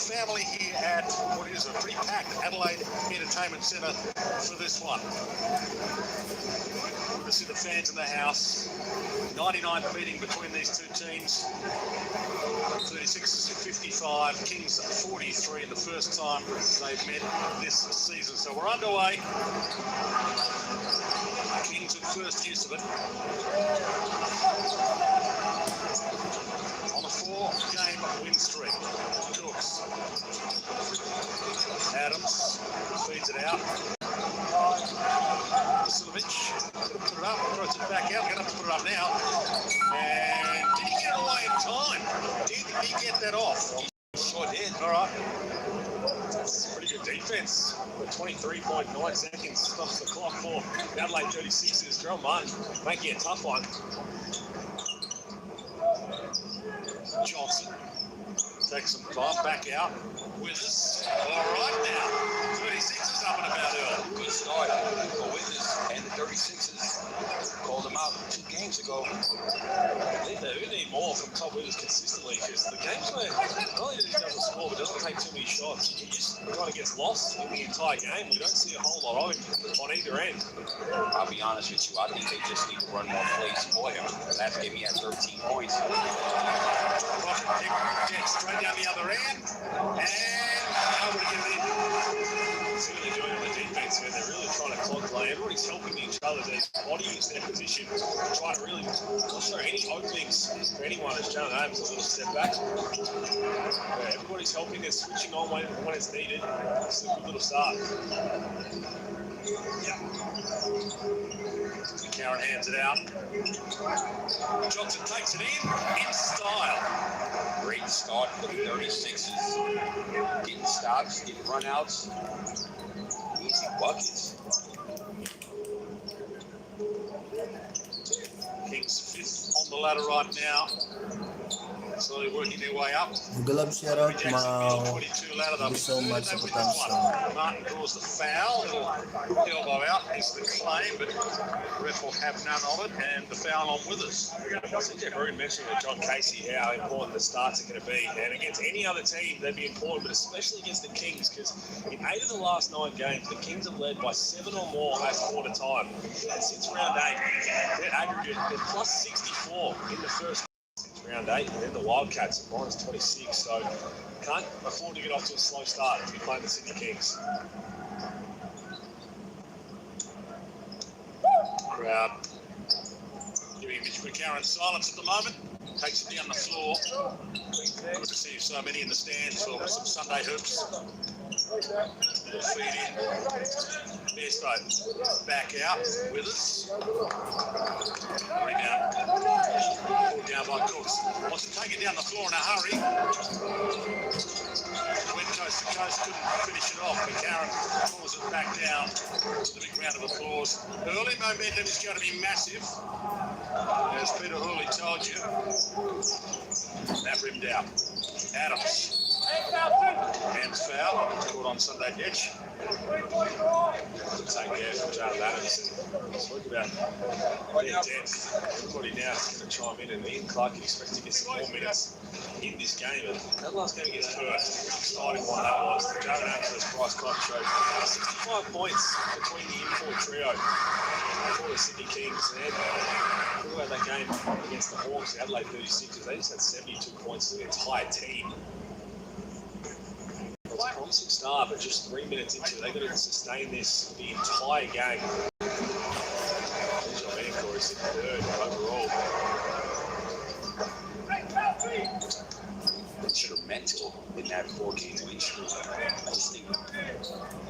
family here at what is a pretty packed Adelaide Entertainment Centre for this one. Good to see the fans in the house. 99th meeting between these two teams. 36ers 55, Kings 43 in the first time they've met this season. So we're underway. Kings at first use of it. On a 4-game win streak. Cooks. Adams feeds it out. Vasilovic put it up, throws it back out. Going to have to put it up now. And did he get it away in time? Did he get that off? Sure did. All right. That's pretty good defense. With 23.9 seconds off the clock for Adelaide 36ers. Jerome Martin making a tough one. Johnson takes some time back out. Withers. All right now. 36ers up and about early. Good start for Withers and the 36ers. Called them out 2 games ago. They need more from Tom Withers consistently because the games where not only does he doesn't score but doesn't take too many shots, he just kind of gets lost in the entire game. We don't see a whole lot of him on either end. I'll be honest with you, I think they just need to run more plays for him. Last game he had 13 points. Straight down the other end, and nobody gets in. See what they're doing on the defense here. They're really trying to clog play. Everybody's helping each other. Their bodies, their position, trying to really not show any openings for anyone as Jalen Adams a little step back. Yeah, everybody's helping. They're switching on when it's needed. It's a good little start. Yeah. Karen hands it out. Johnson takes it in style. Great start for the 36ers. Getting stops, getting runouts, easy buckets. Kings 5th on the ladder right now. Slowly working their way up. Gelap shoutout mau 22 ladder. bisa masuk ke Martin draws the foul. It'll elbow out is the claim, but the ref will have none of it, and the foul on Withers. I think Jeff Root mentioned with John Casey how important the starts are going to be, and against any other team they'd be important, but especially against the Kings, because in 8 of the last 9 games the Kings have led by 7 or more at quarter time, and since round 8 they're aggregate, they're plus 64 in the first round 8, and then the Wildcats at minus 26, so can't afford to get off to a slow start to be playing the Sydney Kings. Crowd giving Mitch McCarron silence at the moment, takes it down the floor. Good to see so many in the stands for some Sunday hoops. Little feed in. Bairstow back out with us. Rebound. Pulled down by Cooks. Wants to take it down the floor in a hurry. Went coast to coast, couldn't finish it off. McCarron pulls it back down to the big round of applause. Early momentum is going to be massive. As Peter Hurley told you. That rimmed out. Adams. Hands foul. Caught on Sunday Ditch. Take there from Jalen Adams. Talk about their depth. Everybody now is going to chime in, and Ian Clark can expect to get some more minutes in this game. And that last game against Perth, exciting one that was. The Jalen Adams versus Bryce Cotton showed 65 points between the import trio for the Sydney Kings. And look about that game against the Hawks, the Adelaide 36ers. They just had 72 points to the entire team. It's a promising start, but just 3 minutes into it, they've got to sustain this the entire game. John Vancouver is in third overall. Instrumental in that 4-game win streak. I just think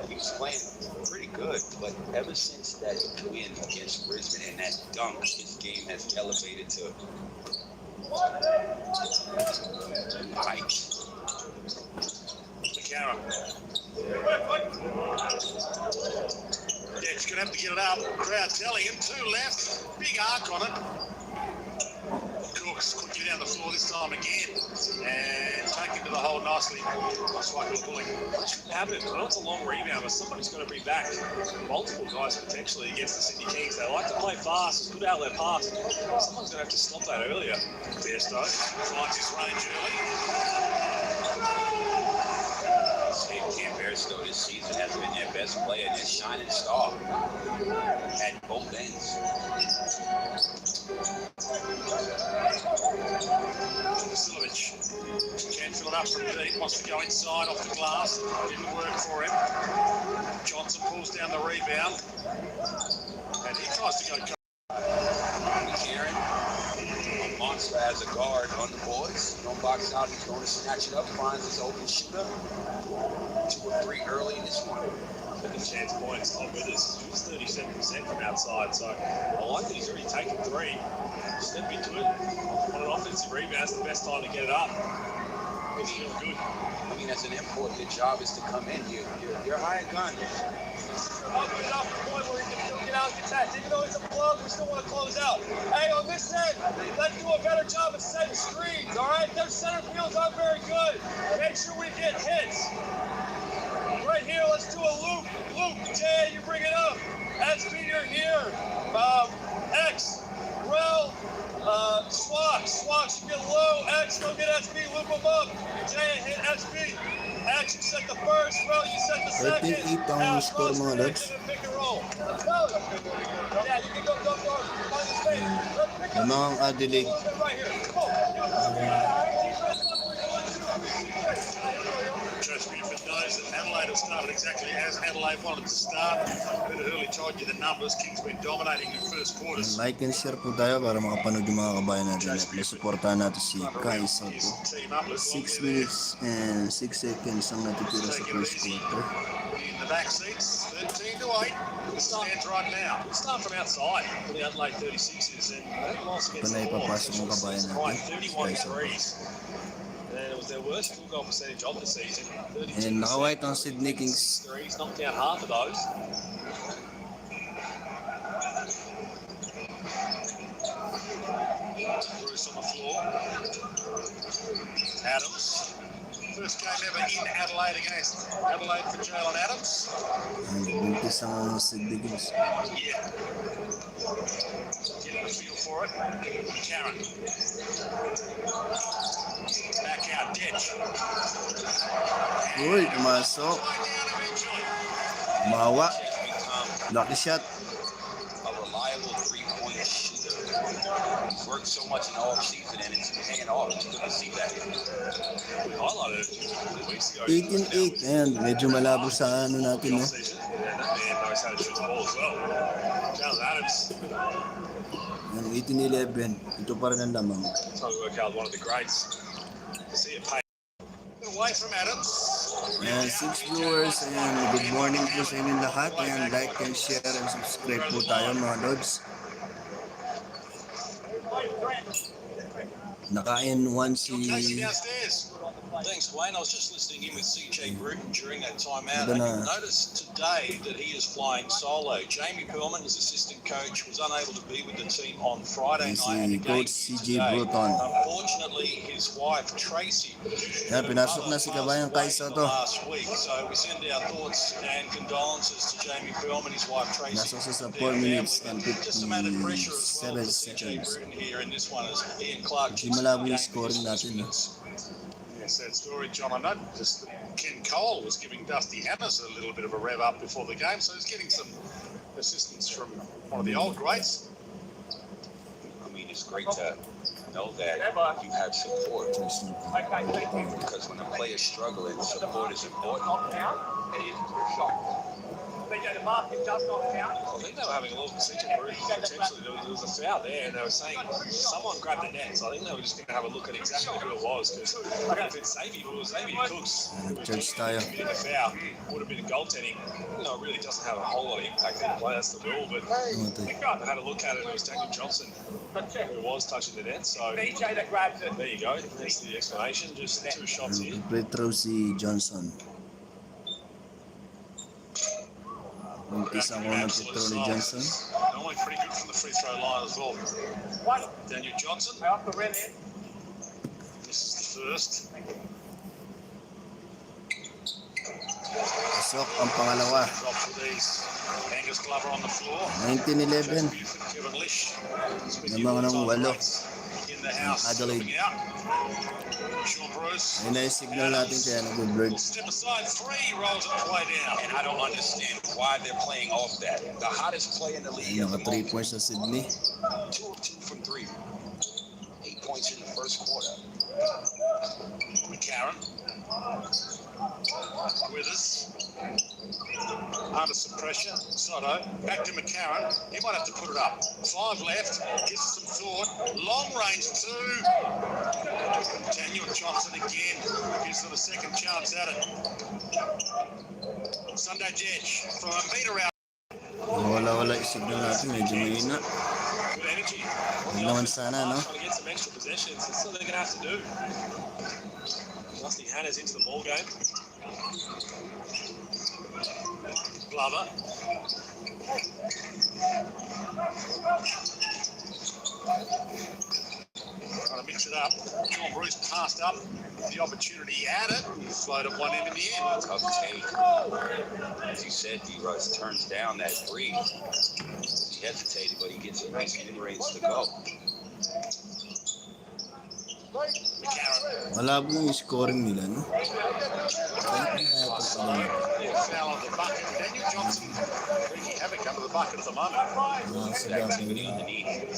he was playing pretty good, but ever since that win against Brisbane and that dunk, his game has elevated to heights. McCarron. Yeah, he's going to have to get it up. Crowd telling him. 2 left. Big arc on it. Cooks quickly down the floor this time again. And taken to the hole nicely. Nice right little bully. That shouldn't happen. I know it's a long rebound, but somebody's going to bring back multiple guys potentially against the Sydney Kings. They like to play fast. It's a good outlet pass. Someone's going to have to stop that earlier. Bairstow finds his range early. best player, their shining star at both ends. Vasilovic can't fill it up from deep, wants to go inside off the glass. Didn't work for him. Johnson pulls down the rebound. And he tries to go. Kieran, a monster as a guard on the boards. Don't box out, he's going to snatch it up, finds his open shooter. 2 or 3 early in this one. But the chance points on with us. He was 37% from outside, so I like that he's already taken 3. Step into it. On an offensive rebound, it's the best time to get it up. It's feeling good. I mean, as an import, your job is to come in. You're hired gun. I'll put it off the point where he can still get out and contest. Even though it's a plug, we still want to close out. Hey, on this end, let's do a better job of setting screens, all right? Those center fields aren't very good. Make sure we get hits. Right here, let's do a loop. Jay, you bring it up. SB, you're here. X, Rel, Swax, you get low. X, go get SB, loop him up. Jay, hit SB. X, you set the first. Rel, you set the second. 13-8 ang score mga Lods. Pick and roll. Yeah, you can go guard. Find the space. Yung mga Adelaide. Right here. Just Buford knows that Adelaide have started exactly as Adelaide wanted to start. Peter Hurley told you the numbers. Kings been dominating in first quarters. Like and share po tayo para makapanood yung mga kabayan natin at nasuportahan natin si Kai Sotto. 6 minutes and 6 seconds ang natitira sa first quarter. In the back seats, 13-8. The stands right now. We'll start from outside for the Adelaide 36ers and that loss against the Panay papasok ng kabayan natin. 31 threes. And it was their worst field goal percentage of the season. And naka-white ang Sydney Kings. Threes, knocked down half of those. Bruce on the floor. Adams. First game ever in Adelaide against Adelaide for Jalen Adams. Ang buntis ang Sydney Kings. Yeah. Getting a feel for it. Karen. Back out, Ditch. Uy, pumasok. Mawa. Lucky shot. A reliable 3-point shooter. He's worked so much in the off-season and it's paying off. It's good to see that. We highlighted it 2 weeks ago. 18-8. Ayan, medyo malabo sa ano natin. Yeah, that man knows how to shoot the ball as well. Jalen Adams. Yan, 18-11. Ito pa rin ang lamang. Trying to work out one of the greats. See it pay. Away from Adams. Ayan, 6 viewers. Ayan, good morning po sa inyong lahat. Ayan, like and share and subscribe po tayo mga Lods. Naka-N1 si... Casey downstairs. Thanks, Wayne. I was just listening in with CJ Bruton during that timeout. Ito I na. noticed today that he is flying solo. Jamie Perlman, his assistant coach, was unable to be with the team on Friday Si night. And again Coach CJ today. Bruton. Unfortunately, his wife Tracy. Yan, pinasok na si Kabayan Kai Sotto. Last week, so we send our thoughts and condolences to Jamie Perlman, his wife Tracy. Nasok siya sa their 4 minutes family, and just some added pressure as well 57 for CJ seconds. Bruton here in this one as Ian Clark. Di malabo yung scoring natin. Yes, that story, John. I know just Ken Cole was giving Dusty Hammers a little bit of a rev up before the game, so he's getting some assistance from one of the old greats. I mean, it's great to know that you have support. Because when a player's struggling, support is important. I think they were having a little decision potentially. There was a foul there, and they were saying someone grabbed the net, so I think they were just going to have a look at exactly who it was. Because if it's Xavier, it was Xavier Cooks who Judge tayo. committed the foul, would have been a goaltending. You know, it really doesn't have a whole lot of impact on the play. That's the rule. But they had a look at it, and it was Daniel Johnson who was touching the net. So there you go. That's the explanation. Just 2 shots here. Free throw si Johnson. Buntis ako ng free throw ni Johnson. Normally pretty good from the free throw line as well. Daniel Johnson. This is the first. Pasok ang pangalawa. Drops with ease. Angus Glover on the floor. 19-11. Kevin Lish. Namang ng 8. In the house. Adelaide. Looking out. Sean Bruce. Ayun na yung signal natin kaya nag-bird. Step aside, 3 rolls it way down. And I don't understand why they're playing off that. The hottest play in the league. Ayun, naka 3 points sa Sydney. 2 of 2 from 3. 8 points in the first quarter. McCarron. Withers. Under some pressure. Sotto. Back to McCarron. He might have to put it up. 5 left. Gives some thought. Long range 2. Daniel Johnson again. Gives them a second chance at it. Sunday Jedge from a meter out. Wala yung signal natin. Medyo mahina. Good energy. Huwag naman sana, no? Trying to get some extra possessions. That's what they're going to have to do. Dusty Hannah's into the ball game. Glover. Trying to mix it up. Sean Bruce passed up the opportunity at it. Floated one in the end. Tough take. As you said, D-Russ turns down that 3. He hesitated, but he gets a nice mid-range to go. McCarron. Malabo yung scoring nila, no? Foul on the bucket. Daniel Johnson wreaking havoc under the bucket at the moment. That's activity underneath.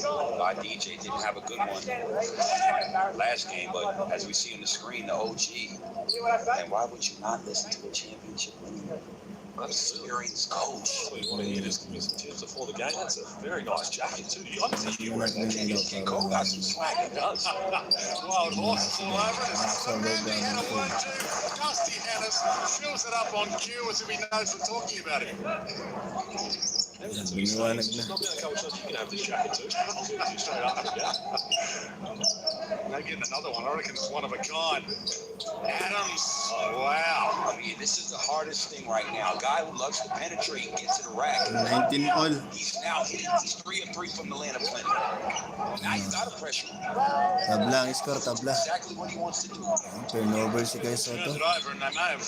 DJ didn't have a good one last game, but as we see on the screen, the OG. And why would you not listen to a championship winning experienced coach? What you want to hear is give me some tips before the game. That's a very nice jacket too. You honestly, you King Cole got some swag. He does. Wild horses all over it. Maybe had a word too. Dusty Hannahs fills it up on cue as if he knows we're talking about him. That's what he's saying. Just not being a couple shots. You can have this jacket too. I'll give it to you straight up. They're getting another one. I reckon it's one of a kind. Adams. Oh, wow. I mean, this is the hardest thing right now. A guy who loves to penetrate, get to the rack. 19 all. He's now hitting. He's 3 of 3 from the land of plenty. Now he's out of pressure. Tabla ang score, tabla. Exactly what he wants to do. Turnover si Kai Turns Sotto. it over and they may have.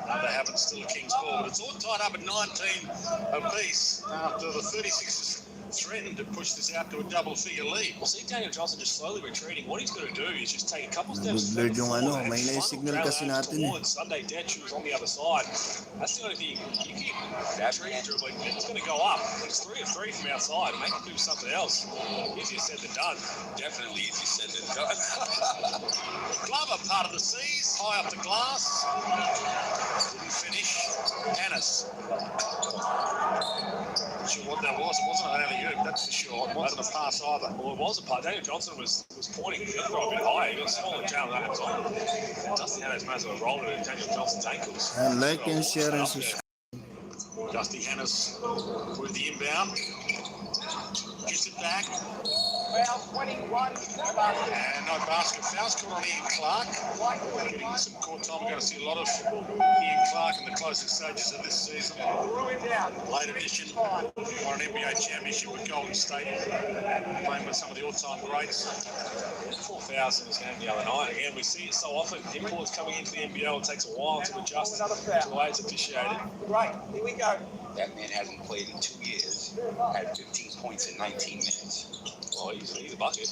No, they haven't. Still a King's ball, but it's all tied up at 19 apiece after the 36ers threatened to push this out to a double-figure lead. We'll see Daniel Johnson just slowly retreating. What he's going to do is just take a couple steps Blurred yung forward ano, and may na yung funnel signal trail kasi out natin eh. towards Sunday Dead who's on the other side. That's the only thing. You keep retreating dribbling, it's going to go up. It's 3 of 3 from outside. Make him do something else. Easier said than done. Definitely easier said than done. Glover, part of the seas, high up the glass. Didn't finish. Hannes. Not sure what that was. It wasn't an alley-oop, that's for sure. It wasn't a pass either. Well, it was a part. Daniel Johnson was pointing. He got a bit high. He got smaller down that was on. Dusty Hannahs may as well roll it in Daniel Johnson's ankles. And like and share and subscribe. Dusty Hannahs with the inbound. Gets it back. Foul 21. And no basket. Foul's called on Ian Clark. Getting some court time. We're going to see a lot of Ian Clark in the closing stages of this season. Late edition on an NBA championship with Golden State. Playing with some of the all-time greats. 4 fouls in this game the other night. Again, we see it so often. Imports coming into the NBL, it takes a while to adjust to the way it's officiated. Right, here we go. That man hasn't played in 2 years. Had 15 points in 19 minutes. Oh, he's a bucket.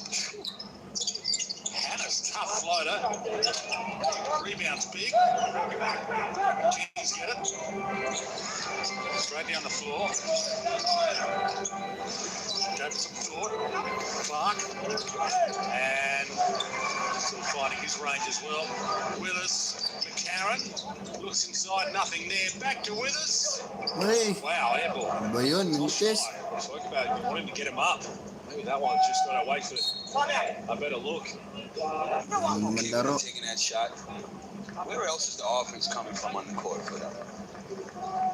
Hannah's tough floater. Rebounds big. Jeans get it. Straight down the floor. Gave it some thought. Clark. And still finding his range as well. Withers. McCarron. Looks inside. Nothing there. Back to Withers. Hey, Wow, airball. ano ba yun? Minutes? Spoke about you wanting to get him up. Maybe that one's just got to wait for a better look. Ano naman laro? Taking that shot. Where else is the offense coming from on the court for that?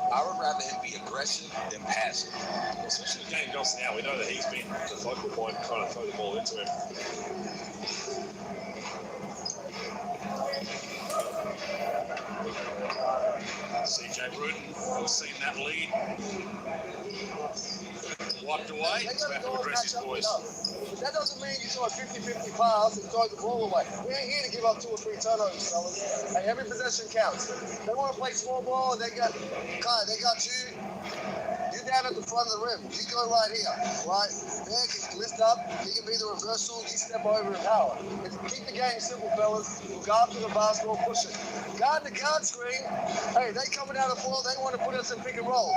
I would rather him be aggressive than passive. Especially with Daniel Johnson now, we know that he's been the focal point trying to throw the ball into him. CJ Bruton has seen that lead. wiped away. He's about to address his boys. But that doesn't mean you try a 50-50 pass and throw the ball away. We ain't here to give up 2 or 3 turnovers, fellas. Hey, every possession counts. They want to play small ball. They got you. You're down at the front of the rim. You go right here, right? Bear can lift up. He can be the reversal. You step over and power. Keep the game simple, fellas. Go after the basketball, push it. Guard the guard screen. Hey, they coming out of the floor. They want to put us in pick and roll.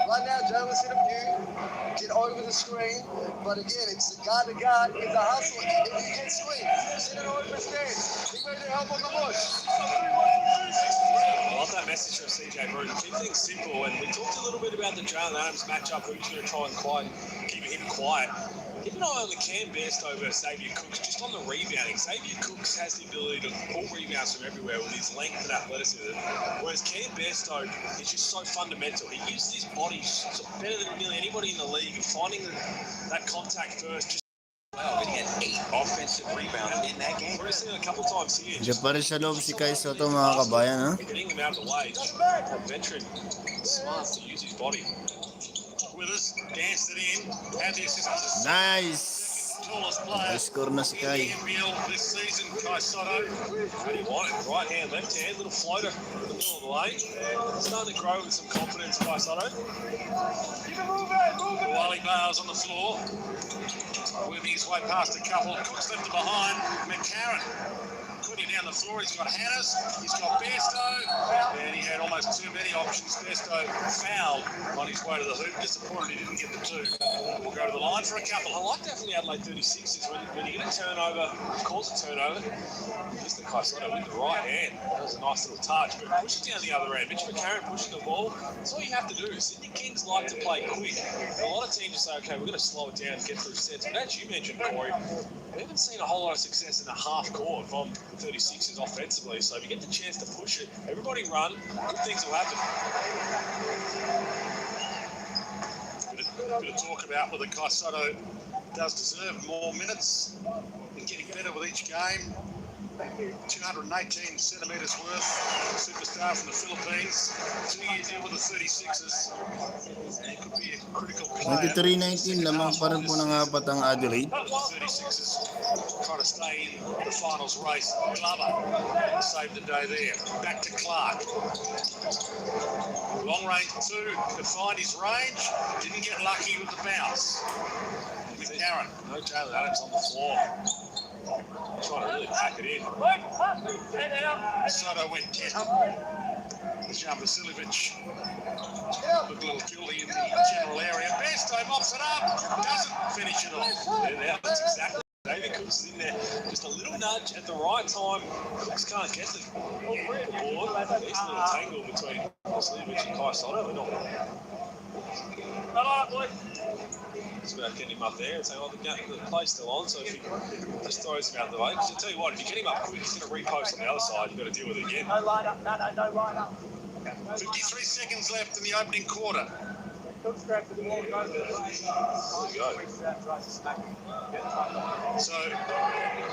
Right now, Jonas hit a few. Get over the screen. But again, it's the guard to guard. It's a hustle. If you get screen, sit in an open stance. Be ready to help on the push. I love that message from CJ Bruce. Keep things simple. And we talked a little bit about the Jalen Adams matchup. Who's going to try and keep him quiet. Keep an eye on the Cam Bairstow versus Xavier Cooks, just on the rebounding. Xavier Cooks has the ability to pull rebounds from everywhere with his length and athleticism, whereas Cam Bairstow is just so fundamental. He uses his body better than nearly anybody in the league, and finding that contact first. Wow, but he had 8 offensive rebounds in that game. We've seen it a couple times here. Diyan pa rin sa loob si Kai Sotto, mga kabayan, ha? Getting him out of the way. Just a veteran, smart to use his body. Withers danced it in. Had the assist. Nice! Tallest player. Score na si Kai. in the NBL this season, Kai Sotto. How do you want it? Right hand, left hand, little floater in the middle of the lane. Starting to grow with some confidence, Kai Sotto. Wally Bales on the floor. Moving his way past a couple. Cooks left it behind. McCarron putting down the floor. He's got Hannes. He's got Bairstow. And he had almost too many options. Bairstow fouled on his way to the hoop. Disappointed he didn't get the 2. We'll go to the line for a couple. I like that from the Adelaide 36ers. When you get a turnover, calls a turnover, here's the Kai Sotto with the right hand. That was a nice little touch, but push it down the other end. Mitch McCarron pushing the ball. That's all you have to do. Sydney Kings like to play quick. A lot of teams say, okay, we're going to slow it down and get through sets. But as you mentioned, Corey, we haven't seen a whole lot of success in the half court from the 36ers offensively. So if you get the chance to push it, everybody run, good things will happen. Bit of talk about whether Kai Sotto does deserve more minutes and getting better with each game. 218 centimetres worth, superstar from the Philippines, 2-year deal with the 36ers. And he could be a critical player. 23-19 lamang pa rin po ng apat ang Adelaide. The 36ers trying to stay in the finals race. Glover saved the day there. Back to Clark. Long range 2 to find his range. Didn't get lucky with the bounce. With Aaron. No Jalen Adams on the floor. Trying to really pack it in. Sotto went down. Jan Vasiljevic looked a little guilty in the general area. Bairstow mops it up. Doesn't finish it off. Yeah, that's exactly. David Cooks is in there. Just a little nudge at the right time. Cooks can't get the board. There's a little tangle between Vasiljevic and Kai Sotto. It's about getting him up there and saying, oh, the play's still on, so if he just throws him out the way. Because I tell you what, if you get him up quick, he's going to repost on the other side. You've got to deal with it again. No line up. No line up. 53 seconds left in the opening quarter. Cooks grab the ball and goes to the line. So,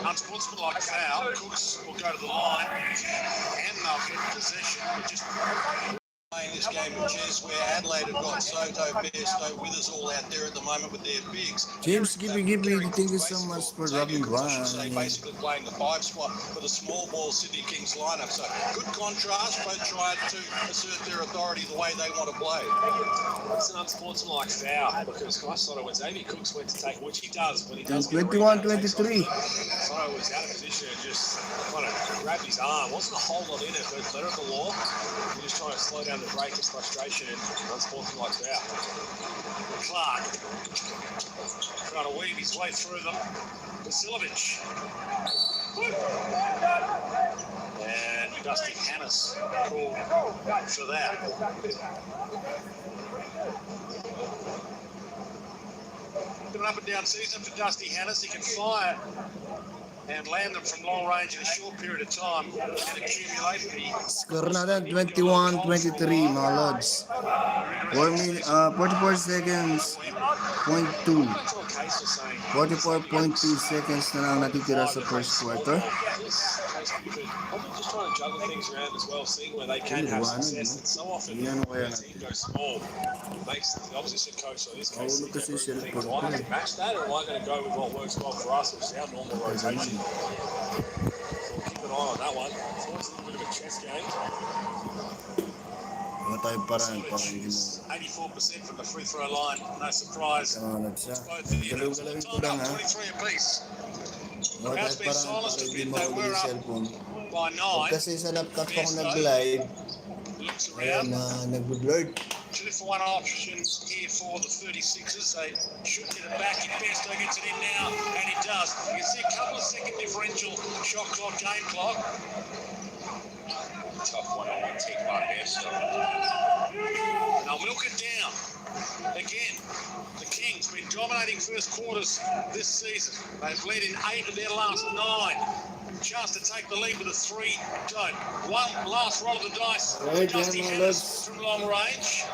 unsportsmanlike foul. Cooks will go to the line and they'll get possession. Just playing this game of chess where Adelaide have got Sotto, Bairstow, Withers all out there at the moment with their bigs. James, give me. Thank you so much for dropping by. Basically playing the 5 spot for the small ball Sydney Kings lineup. So good contrast, both trying to assert their authority the way they want to play. It's an unsportsmanlike foul because Kai Sotto, when Xavier Cooks went to take, which he does when he does. 21-23. Sotto was out of position and just kind of grabbed his arm. Wasn't a whole lot in it, but letter of the law. He was trying to slow down the break, his frustration, and unsportsmanlike foul. Clark trying to weave his way through them. Vasiljevic. And Dusty Hannes called for that. Been an up and down season for Dusty Hannes. He can fire and land them from long range in a short period of time and accumulate the Score natin 21-23 mga Lods. 44 seconds, 0.2. 44.2 seconds na lang natitira sa first quarter. but probably just trying to juggle things around as well, seeing where they can have success. And so often, when a team goes small, it makes the opposition coach, so in this case, think, do I have to match that, or am I going to go with what works well for us, which is our normal rotation? So we'll keep an eye on that one. So it's a little bit of a chess game. 84% from the free throw line, no surprise. Both in the time, 23 apiece. Has been silenced a bit, they were up by 9. Kasi sa laptop ako nag-live, Looks around. nag-blurred. 2-for-1 option here for the 36ers. They should get it back if Besto gets it in now, and he does. You can see a couple of second differential shot clock, game clock. Tough one on one tick by Besto. They'll milk it down. Again, the Kings been dominating first quarters this season. They've led in 8 of their last 9. Chance to take the lead with a 3. Don't. One last roll of the dice. Dusty Harris from long range.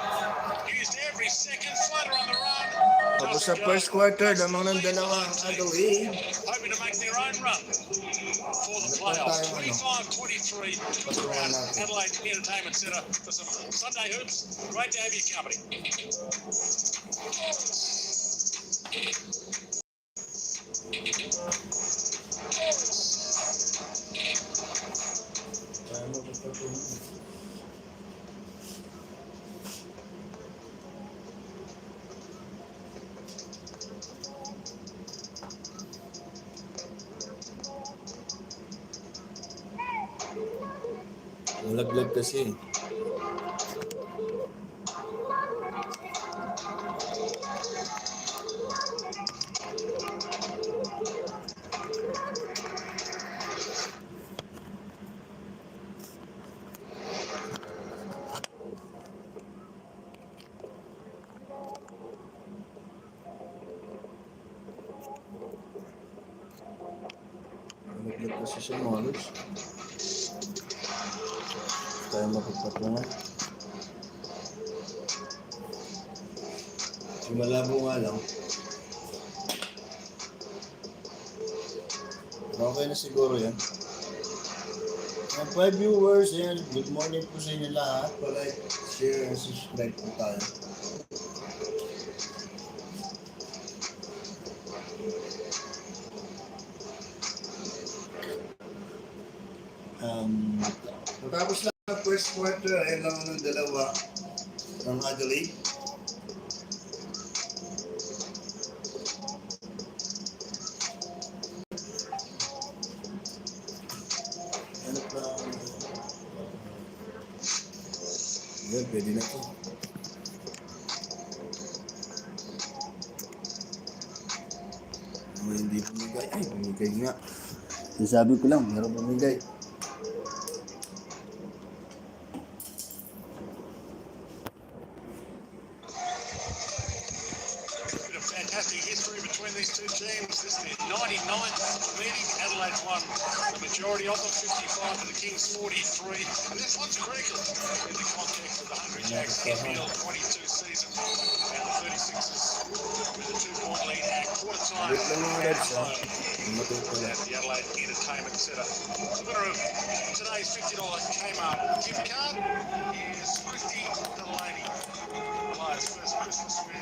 Used every second. Floater on the run. Tapos sa first quarter, damang ng dalawang Adelaide. Hoping to make their own run for the playoffs. 25-23. Adelaide Entertainment Centre for some Sunday hoops. Great to have your company. Malaglag kasi. Malaglag kasi siya mga lods. Tayo mapagpatungan. Malabo nga lang. Okay na siguro yan. Ang 5 viewers, yan. Good morning po sa inyo lahat. Palike, share, and subscribe po tayo. Matapos lang ang first quarter, ayun lang ng dalawa ng Adelaide. Ano pa? Yan, pwede na ito. Hindi bumigay. Ay, bumigay nga. Sabi ko lang, meron bumigay. Fantastic history between these two teams. This is their 99th meeting. Adelaide's won the majority of them, 55 to the Kings, 43. And this one's critical in the context of the Hungry Jacks NBL 22 season and the 36ers with a 2-point lead at quarter time at the Adelaide Entertainment Centre. The winner of today's $50 Kmart gift card is Christy Delaney. Players' first Christmas with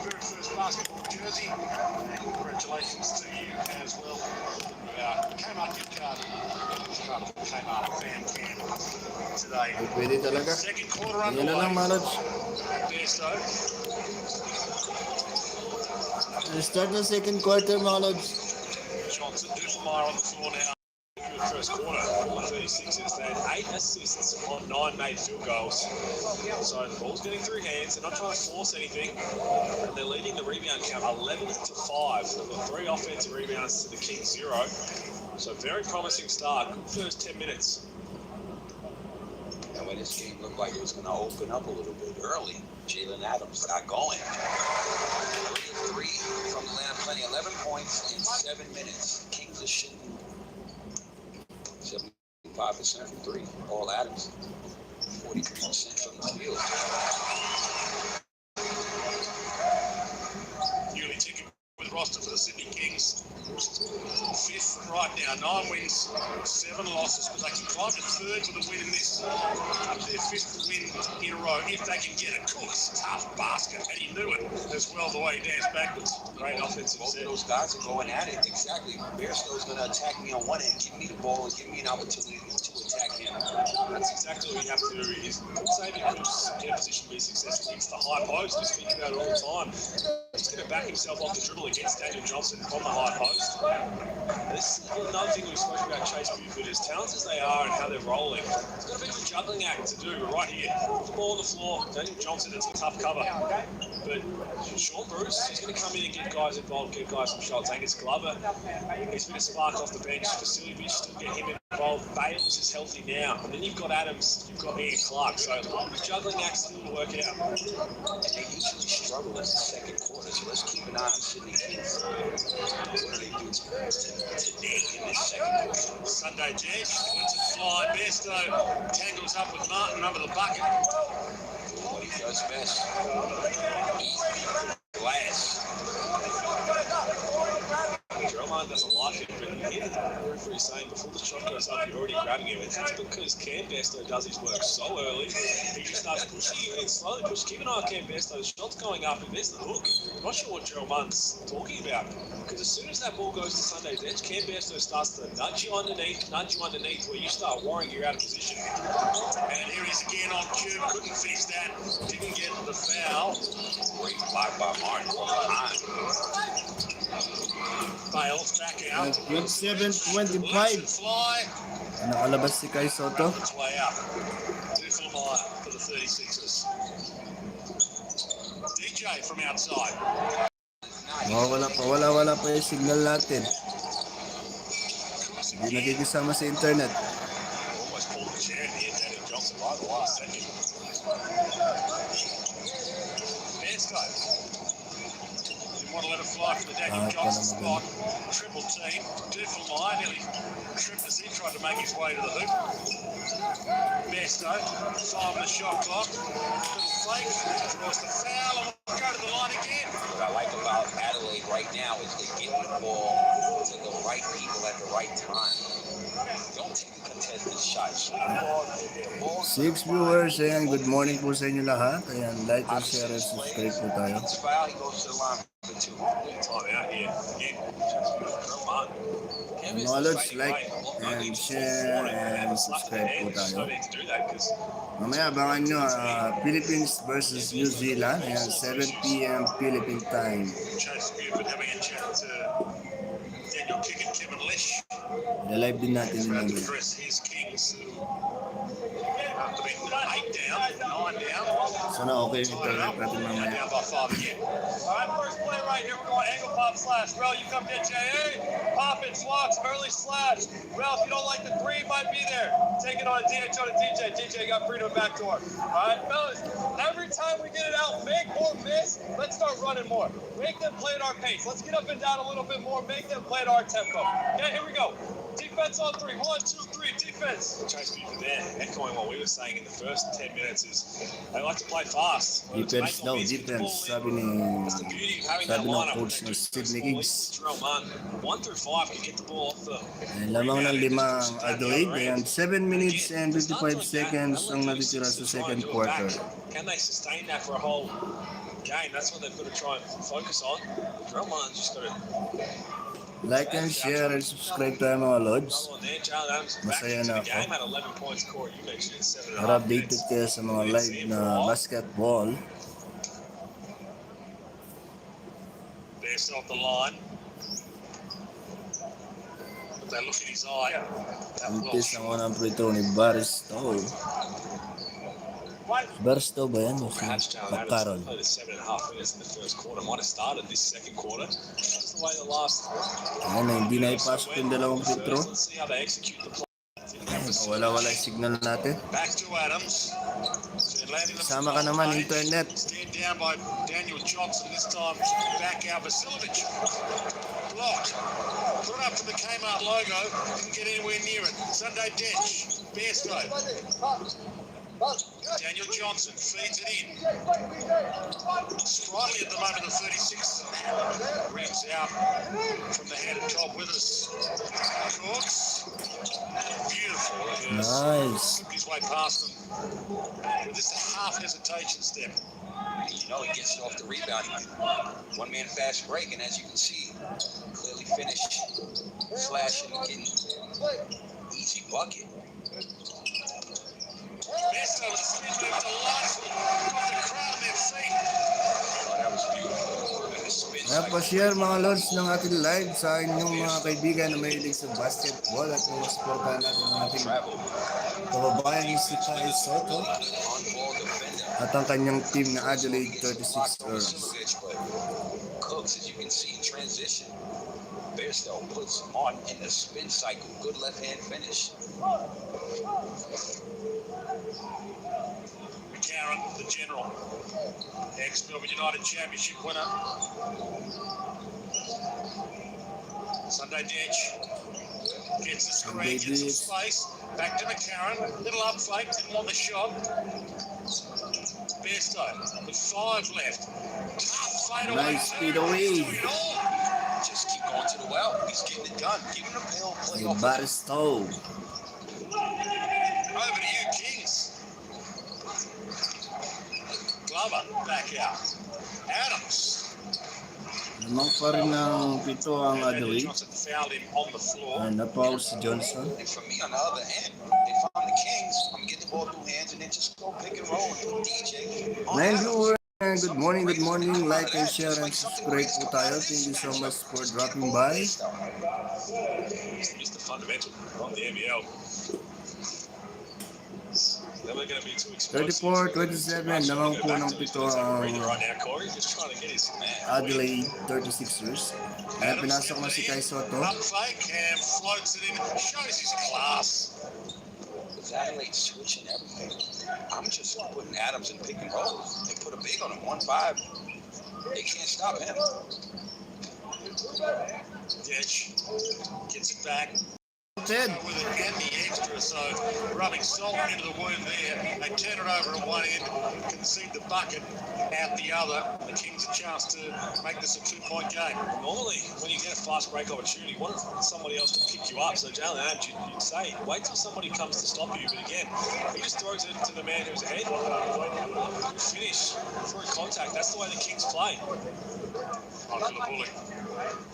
very first basketball jersey, and congratulations to you as well. Our Kmart gift card is part of the Kmart fan camp today. Pwede talaga. Second quarter Yan na lang, underway. Marods. Besto. Start na second quarter, mga Lods. Johnson, Dusselmeyer on the floor now. Good first quarter for the 36ers. They had 8 assists on 9 made field goals. So the ball's getting through hands. They're not trying to force anything. And they're leading the rebound count 11-5. They've got 3 offensive rebounds to the Kings 0. So very promising start. Good first 10 minutes. And when this game looked like it was going to open up a little bit early, Jalen Adams got going. 3 from Atlanta, plenty 11 points in 7 minutes. Kings are shooting 75% from 3. All Adams, 43% from the field. Newly tickered with roster for the Sydney Kings. 5th right now, 9 wins 7 losses, but they can climb to third with a win in this. Their 5th win in a row. If they can get it, Cook's tough basket, and he knew it as well the way he danced backwards. Great offensive Both set. of those guys are going at it. Exactly. Bairstow's going to attack me on one end, give me the ball, and give me an opportunity to attack him. That's exactly what you have to do. Is Xavier Cook's in a position to be successful against the high post. We speak about it all the time. He's going to back himself off the dribble against Daniel Johnson from the high post. This is another thing we've spoken about Chase Buford. As talented as they are and how they're rolling, it's got a bit of a juggling act to do. But right here, put the ball on the floor. Daniel Johnson, it's a tough cover. But Sean Bruce, he's going to come in and get guys involved, get guys some shots. Angus Glover, he's been a spark off the bench. Vasiljevic, still get him involved. Bales is healthy now. And then you've got Adams, you've got Ian Clark. So the juggling act still to work out. And they usually struggle in the second quarter, so let's keep an eye on Sydney Kings. What do they do today in this second quarter? Sunday Jed, lets it fly. Bairstow tangles up with Martin under the bucket. What he does best. Glass. Drumline doesn't like it, but you hear the referee saying before the shot goes up, you're already grabbing him. It's because Cam Bairstow does his work so early. He just starts pushing you and slowly push. Keep an eye on Cam Bairstow. The shot's going up, and there's the hook. I'm not sure what Gerald Munn's talking about. Because as soon as that ball goes to Sunday's edge, Cam Bairstow starts to nudge you underneath, where you start worrying you're out of position. And here he's again on cue. Couldn't finish that. Didn't get the foul. Great block by Martin. Bales back out. 27-25. Fly. Nakalabas si Kai Sotto. Its way out. 2 for the 36ers. DJ from outside. Wala pa yung signal natin. Hindi nakikisama sa internet. Almost pulled the chair here, Daniel Johnson, right the last second. Bairstow. Didn't want to let it fly for the Daniel Johnson spot. Triple team. 2 for line. Nearly tripped as he tried to make his way to the hoop. Bairstow. 5 on the shot clock. Little fake. Draws the foul and will go to the line again. What I like about Adelaide right now is they're getting the ball to the right people at the right time. Don't take a contested shot. Shoot the ball. The ball 6 viewers, ayan, good morning po sa inyo lahat. Ayan, like and share and subscribe po tayo. It's foul, he goes to the line for 2. Time out here. Again. Acknowledge, like, and share, and subscribe po tayo. Mamaya abangan nyo, Philippines versus New Zealand, ayan, 7 p.m. Philippine time. Chase Buford having a chat to Daniel Kick and Kevin Lish. Live din natin yun About to namin. press his Kings. After being 8 down, 9 down. Sana okay yung internet natin mamaya. Down by 5 again. All right, first play right here. We're going angle pop slash. Rel, you come get J.A. Pop it, swats, early slash. Rel, if you don't like the 3, might be there. Take it on a DH on a DJ. DJ got freedom back door. All right, fellas, every time we get it out, make or miss, let's start running more. Make them play at our pace. Let's get up and down a little bit more. Make them play at our tempo. Okay, here we go. Defense on 3. 1, 2, 3. Defense. Chase Buford there, echoing what we were saying in the first 10 minutes, is they like to play fast. Defense daw, defense. Sabi That's the beauty of having that ng lineup. coach ng Sydney Kings. 1 through 5 can get the ball off the... Ayan, lamang ng 5 Adelaide. Ayan, 7 minutes and 55 seconds ang natitira sa second quarter. Can they sustain that for a whole game? That's what they've got to try and focus on. Drumline's just got to... Like and share and subscribe tayo mga Lods. Masaya na ako. Para updated kayo sa mga live na basketball. Best off the line. But they look at his eye. Antes ang unang free throw ni Barstow. Barstow ba yan? O si Carol? Played 7.5 minutes in the first quarter. Might have started this second quarter. Just the way the last... Ayan, hindi na ipasok yung dalawang free throw. Let's see how they execute the play. Wala yung signal natin. Back to Adams. Sama ka naman, internet. Stand down by Daniel Johnson this time. Back out Vasiljevic. Blocked. Put up to the Kmart logo. Didn't get anywhere near it. Sunday Dench. Bairstow. Daniel Johnson feeds it in. Sprightly at the moment of 36. Rims out from the head of Todd Withers. Cooks. Beautiful reverse. Nice. Took his way past them. With just a half hesitation step. You know, he gets it off the rebound. One man fast break, and as you can see, clearly finished, flashing, getting easy bucket. Best over the spin move, delightful. Got the crowd on their feet. Oh, that was beautiful. And the spin cycle. Pa-share mga lords ng ating live sa inyong mga kaibigan na mahilig sa basketball at mga sportahan natin ng ating kababayan si Sotto On-ball defender. at ang kanyang team na Adelaide 36 Earls. Cooks, as you can see, transition. Bairstow puts on in the spin cycle. Good left hand finish. McCarron, the general. Ex-Melbourne United Championship winner. Sunday Ditch. Gets the screen, gets some space. Back to McCarron. Little up fake, didn't want the shot. Bairstow with 5 left. Tough fade away. Nice speed away. Just keep going to the well. He's getting it done. Give him a play off. Baristow. Over to you, Kings. Glover back out. Adams. Lamang pa rin ng pito ang Adelaide. Johnson fouled him on the floor. Napaul si Johnson. And for me, on the other hand, if I'm the Kings, I'm getting the ball through hands and then just go pick and roll with DJ. Nine viewers, good morning, good morning. Like and share and subscribe po tayo. Thank you so much for dropping by. It's the fundamental on the NBL. Never going to be too explosive. 34-27, lamang po ng pito ang Right now, Corey, just trying to get his Adelaide 36ers. Kaya pinasok na si Kai Sotto. Up fake and floats it in. Shows his class. With Adelaide switching everything, I'm just putting Adams in pick and roll and put a big on him, 1-5. They can't stop him. Ditch gets it back. Ted. With it and the extra, so rubbing salt into the wound there. They turn it over at one end, concede the bucket out the other. The Kings a chance to make this a 2-point game. Normally, when you get a fast break opportunity, what if somebody else to pick you up? So Jalen Adams, you'd say, wait till somebody comes to stop you. But again, he just throws it to the man who's ahead. Good finish through contact. That's the way the Kings play. Michael Bullock,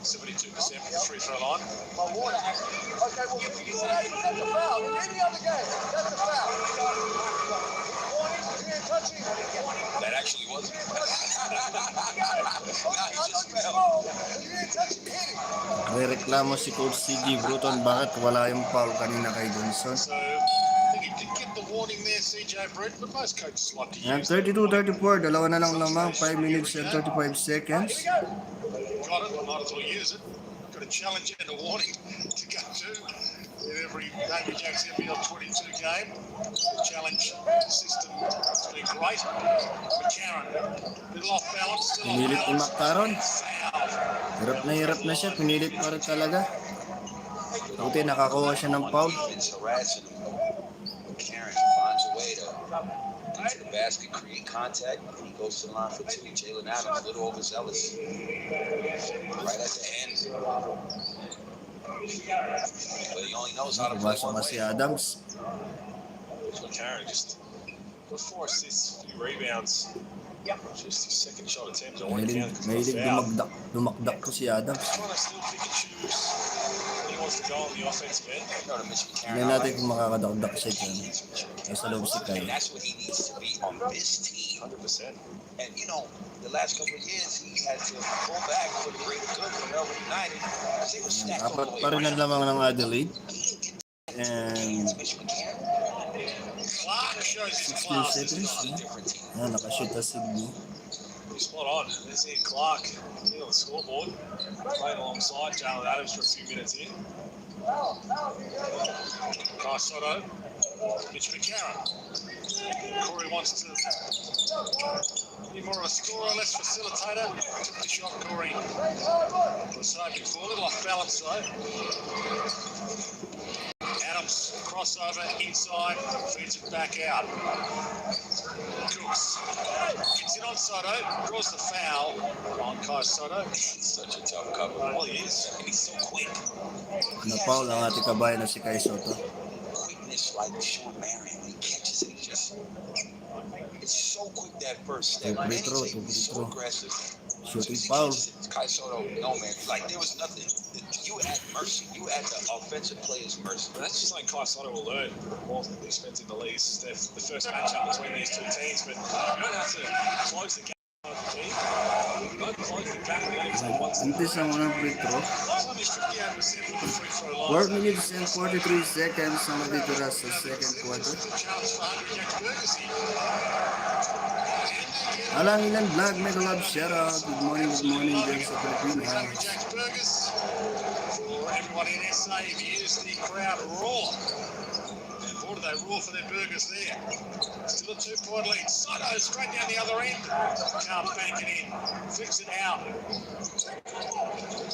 72% from the free throw line. Okay, well, that's a foul. In any other game, that's a foul. You didn't touch him. That actually wasn't. You didn't touch him, hit him. May reklamo si Coach CG Bruton bakit wala yung foul kanina kay Johnson. So, I think he did get the warning there, CJ Brett, but most coaches like to And use 32-34, dalawa na lang lamang, 5 minutes and 35 seconds. Got it, might as well use it. Got a challenge and a warning to go to in every Davy Jacks NBL 22 game. The challenge system has been great. McCarron, little off balance, still off Pinilit ni balance. McCarron. Foul. Hirap na siya, pinilit pa rin talaga. Buti nakakuha siya ng foul. Defense harassing him. Karen finds a way to get to the basket, create contact, and he goes to the line for 2. Jalen Adams, a little overzealous. Right at the end. But he only knows how to play Pumasok one na si way. Adams. Karen just got 4 assists, 3 rebounds. Just his second shot attempt. I want to count it because Mahilig of the foul. dumakdak ko si Adams. He's trying to still pick and choose when he wants to go on the offensive end. You know, to Mitch McCarron, Tignan I natin like kung makakadakdak siya dyan. Mitch McCarron. Nasa loob si Kai. And that's what he needs to be on this team. 100%. And you know, the last couple of years he had to pull back for the greater good for Melbourne United because they were stacked all Apat the way pa rin ang around. lamang ng Adelaide. He didn't And get Mitch McCarron. Clark shows his 16 class. seconds. It's a different team. Nakashoot na Sydney. He's spot on. There's Ian Clark on the scoreboard, playing alongside Jalen Adams for a few minutes in. Kai Sotto, Mitch McCarron. Corey wants to be more of a scorer, less facilitator. Took the shot, Corey was hoping for. A little off balance though. Adams, crossover inside, feeds it back out. Cooks gets in on Sotto, draws the foul on Kai Sotto. He's such a tough cover. Well, he is. And he's so quick. Na-foul ang ating kabayan na si Kai Sotto. Quickness like Sean Marion. When he catches it, it's so quick that first step. Free And throw, he's so aggressive. Shooting foul. Kai Sotto, no man, like there was nothing. You at mercy. You at the offensive player's mercy. But that's just like Kai Sotto will learn more than the defense in the league. It's the first matchup between these two teams, but you don't have to close the gap on the team. You don't close the gap in the league once. Antes ang unang free throw. Last time he's 58% from the free throw 4 line. minutes and 43 seconds ang matitira sa second quarter. Alangilan Vlog, Mega Love, shout out. Good morning dyan sa Pilipinas. Jack's Burgers. For everybody in SA, views the crowd roar. And boy, do they roar for their burgers there. Still a 2-point lead. Sotto straight down the other end. Can't bank it in. Flicks it out.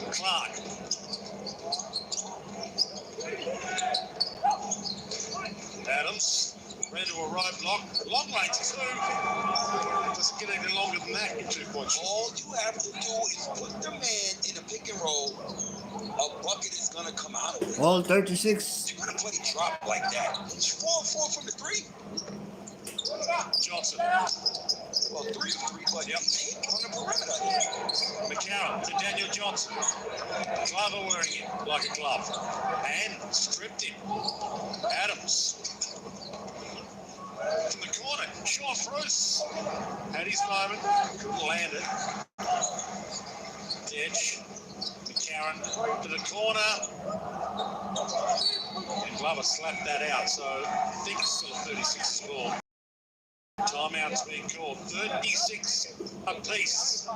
Clark. Adams. Ran to a roadblock. Long range too. Doesn't get any longer than that in 2 points. All you have to do is put the man in a pick and roll. A bucket is gonna come out of it. All 36. You're gonna play drop like that. He's 4-4 from the three. Johnson. Well, 3 of 3, but Yep. he's 8 on the perimeter. McCarron to Daniel Johnson. Glover wearing it like a glove. And stripped him. Adams. From the corner, Sean Bruce had his moment, couldn't land it. Ditch, McCarron to the corner, and Glover slapped that out. So I think it's still a 36 score. Timeout's been called. 36 apiece.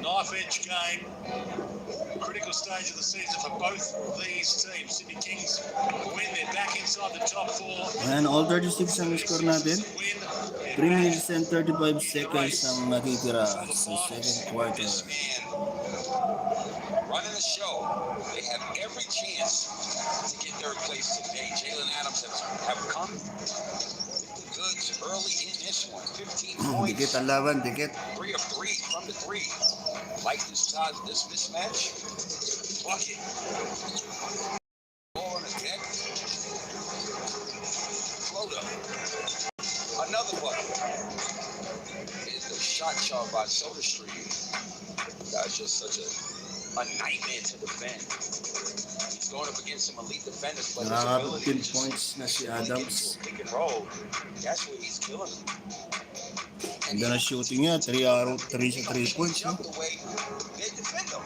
Knife edge game. Critical stage of the season for both of these teams. Sydney Kings win. They're back inside the top 4. And all 36 ang score natin. 3 minutes and 35 seconds ang natitira sa second quarter. This man running the show. They have every chance to get third place today. Jalen Adams have come goods early in this one. 15 points. Dikit ang laban, dikit. 3 of 3 from the 3. Like this mismatch. Bucket. Ball on the deck. Floater. Another bucket. Here's the shot chart by Soda Stream. That's just such a nightmare to defend. He's going up against some elite defenders, but his ability to 15 points na si Adams. pick and roll. That's where he's killing them. Ganda na shooting niya, 3 sa 3 points. No? Jump the way they defend him.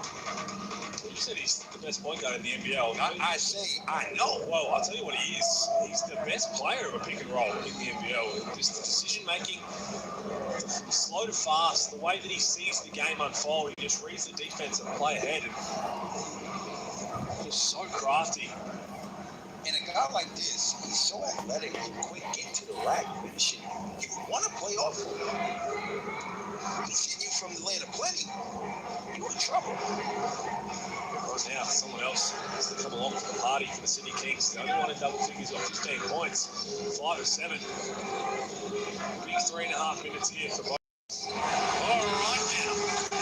You said he's the best point guard in the NBL. I say, I know. Well, I'll tell you what he is. He's the best player of a pick and roll in the NBL. Just the decision making, from slow to fast, the way that he sees the game unfold, he just reads the defense and play ahead. And just so crafty. And a guy like this, he's so athletic and quick, get to the rack, finishing. If you want to play off of him, he's hitting you from the lane of plenty. You're in trouble. Right now, someone else has to come along for the party for the Sydney Kings. The only one in double figures got 15 points, 5 of 7. Big 3.5 minutes here for both. All right now,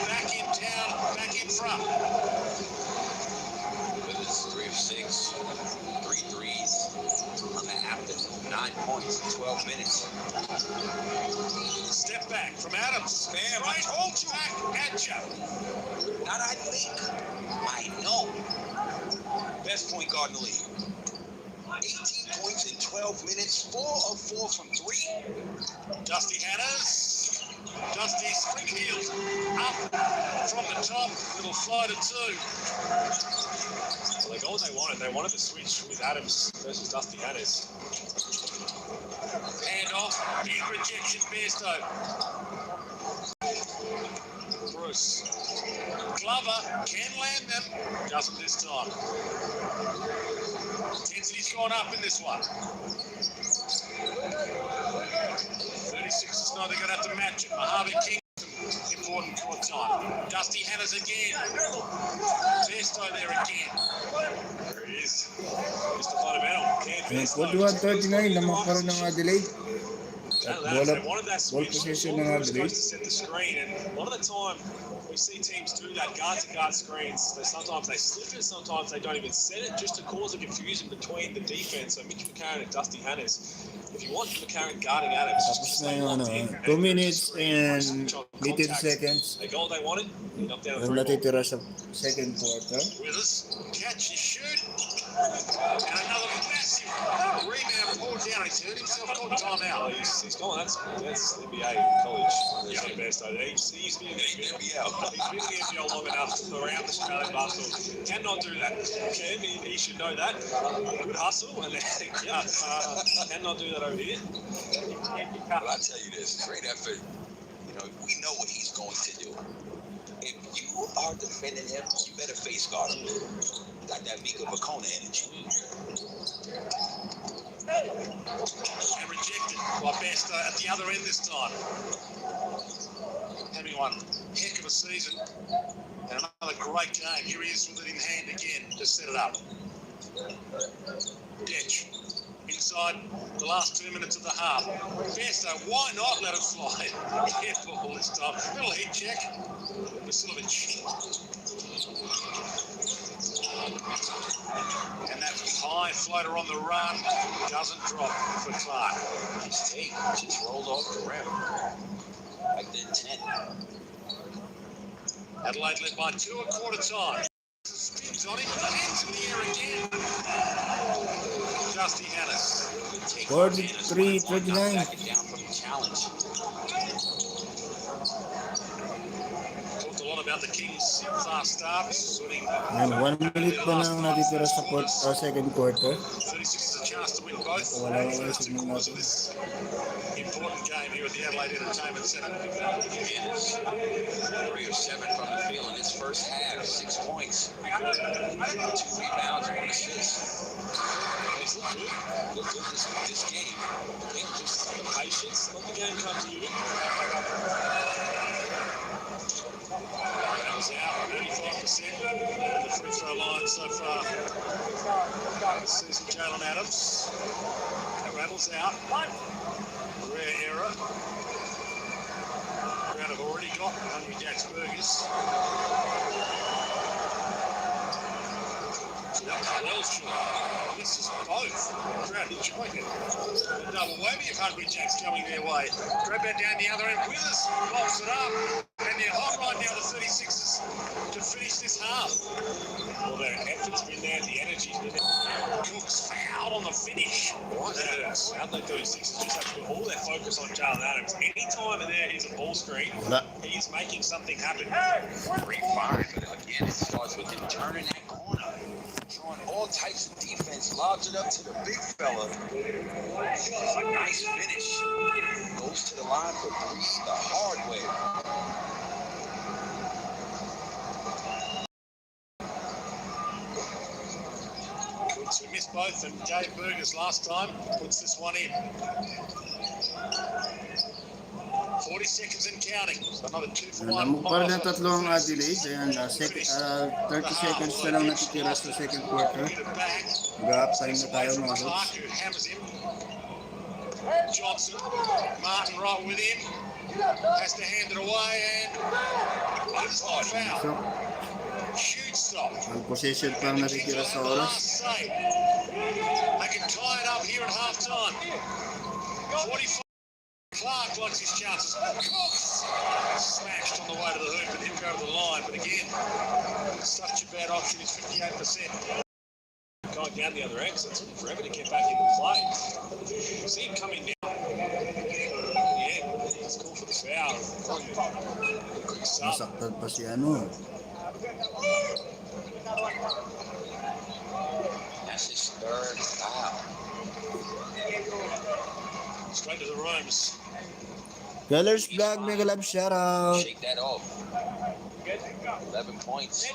back in town, back in front. It's 3 of 6, 3 threes. I'm going to have to 9 points in 12 minutes. Step back from Adams. Bam, I Right told you. back at you. Not I think. I know. Best point guard in the league. 18 points in 12 minutes, 4 of 4 from 3. Dusty Hannahs. Dusty Springfield up from the top. Little floater too. So they got what they wanted. They wanted to switch with Adams versus Dusty Hannahs. Hand off. Big rejection, Bairstow. Bruce. Glover can land them. Doesn't this time. Intensity's gone up in this one. 36 is now they're going to have to match it. Mojave King, important court time. Dusty Hannah's again. Besto there again. There he is. Just the fundamental. Ayan, 41-39 naman pa rin ng Adelaide. At They wanted that ball switch. possession Sotto ng goes Adelaide. to set the screen, and a lot of the time we see teams do that guard-to-guard screens. Sometimes they slip it, sometimes they don't even set it, just to cause a confusion between the defense. So Mitch McCarron and Dusty Hannahs, if you want McCarron guarding Adams, just Tapos na stay yung locked in. 2 minutes and Switch on 18 contact. seconds. They got what they wanted. They knocked down a Yung three ball. natitira sa second quarter. Withers, catch his shoot. And another massive rebound pulled down. He's hurt himself, called timeout. He's gone. That's NBA college. There's no best idea. He's been in the NBL. He's been in the NBL long enough around Australian basketball. Cannot do that. Okay, he should know that. Good hustle, and cannot do that over here. But I tell you this, great effort. You know, we know what he's going to do. If you are defending him, you better face guard him. Got that Mika Makona energy. And rejected by Besto at the other end this time. Having one heck of a season. And another great game. Here he is with it in hand again to set it up. Detch inside the last 2 minutes of the half. Besto, why not let it fly? Careful this time. Little heat check. Vasilovic. And that high floater on the run doesn't drop for Clark. His take just rolled off the rim. Like the intent. Adelaide led by 2 at quarter time. Spins on him, hands in the air again. Dusty Hannahs. 43-39. Back it down from the challenge. Talked a lot about the Kings' fast start. Sorting And 1 minute pa nang natitira sa second quarter. 36 is a chance to win both Wala the wala first 2 signal quarters of natin. this important game here at the Adelaide Entertainment Centre. Giannis, 3 of 7 from the field in his first half, 6 points, 2 rebounds, 1 assist. He's looked good. Look good this game. Again, just the patience. Let the game come to you. That was out 35% from the free throw line so far this season. Jalen Adams. That rattles out. Rare error. Crowd have already got Hungry Jack's Burgers. So that was well short. This is both. Crowd enjoying it. The double whammy of Hungry Jack's coming their way. Grab that down the other end. Withers bolts it up. And they're hot right now, the 36ers, to finish this half. Well, their effort's been there, the energy's been there. Cooks foul on the finish. Adelaide 36ers just have to put all their focus on Jalen Adams. Anytime there is a ball screen, he's making something happen. Great find, but again, it starts with him turning that corner, drawing all types of defense, lobs it up to the big fella. A nice finish. Goes to the line for 3 the hard way. Cooks, we missed both, and Dave Burgers last time puts this one in. 40 seconds and counting. So another 2 for 1. Namog pa rin ng tatlo ang Adelaide. Ayan, 30 seconds na lang natitira sa second quarter. Gap time na tayo mga Clark, Rods. who hammers him. Johnson, Martin right with him. Has to hand it away, and it's not foul. So, Huge stop. ang possession pa ang natitira sa oras. Last save. They can tie it up here at halftime. 45. Clark likes his chances. Cooks smashed on the way to the hoop and didn't go to the line. But again, such a bad option. It's 58%. Going down the other end, so it took him forever to get back into play. See him coming down. Yeah, it's cool for the foul. Quick sub. Masaktan pa si ano. That's his 3rd foul. Straight to the rooms. Colors Vlog, mega love shoutout. Shake that off. 11 points, a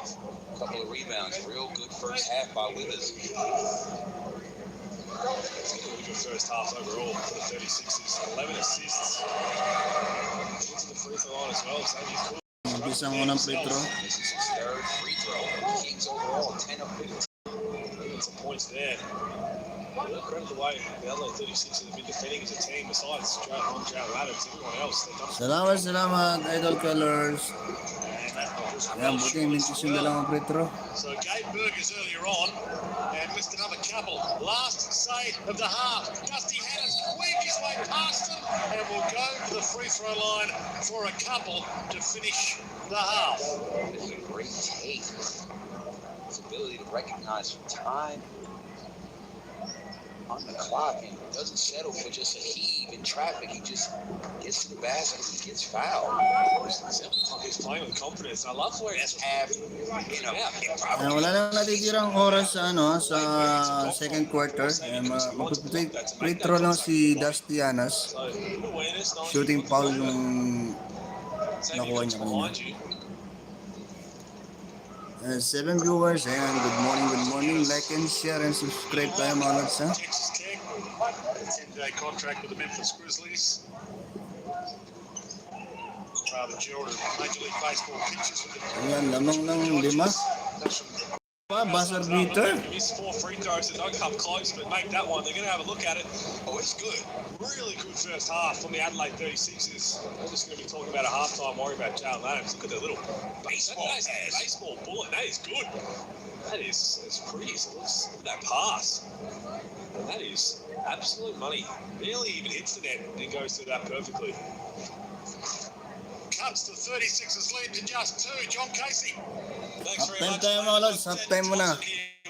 couple of rebounds. Real good first half by Withers. Good first half overall for the 36ers. 11 assists. Into the free throw line as well, so he's cool. Umpisa ang unang free throw. This is his third free throw. The Kings overall 10 of 15. Get some points there. Well, credit the way the Adelaide 36 have been defending as a team besides Joe Adams, everyone else. They've done Salamat, Idol Colors. Yan, buti mintis yung dalawang free throw. So Gabe Burgers earlier on and missed another couple. Last save of the half. Dusty Hannah squeaked his way past him and will go to the free throw line for a couple to finish the half. It's a great take. His ability to recognize time on the clock and doesn't settle for just a heave in traffic. He just gets to the basket and gets fouled. He's playing with confidence. I love where he's Wala nang natitirang oras sa second quarter. Free throw lang si Dusty Anas. Shooting foul yung nakuha niya kanina. 7 viewers, and good morning. Like and share and subscribe tayo mga lods, ha? Texas Tech, a 10-day contract with the Memphis Grizzlies. Father Gerald of Major League Baseball pitches with the Ayan, lamang ng 5. Buzzer beater. He missed 4 free throws that don't come close, but make that one. They're going to have a look at it. Oh, it's good. Really good first half from the Adelaide 36ers. We're just going to be talking about a halftime worry about Jalen Adams. Look at the little baseball bullet. That is good. That's pretty. So look at that pass. That is absolute money. Barely even hits the net and goes through that perfectly. Cuts the 36ers lead to just 2. John Casey. Thanks very Halftime much. tayo mga lods, halftime mo na.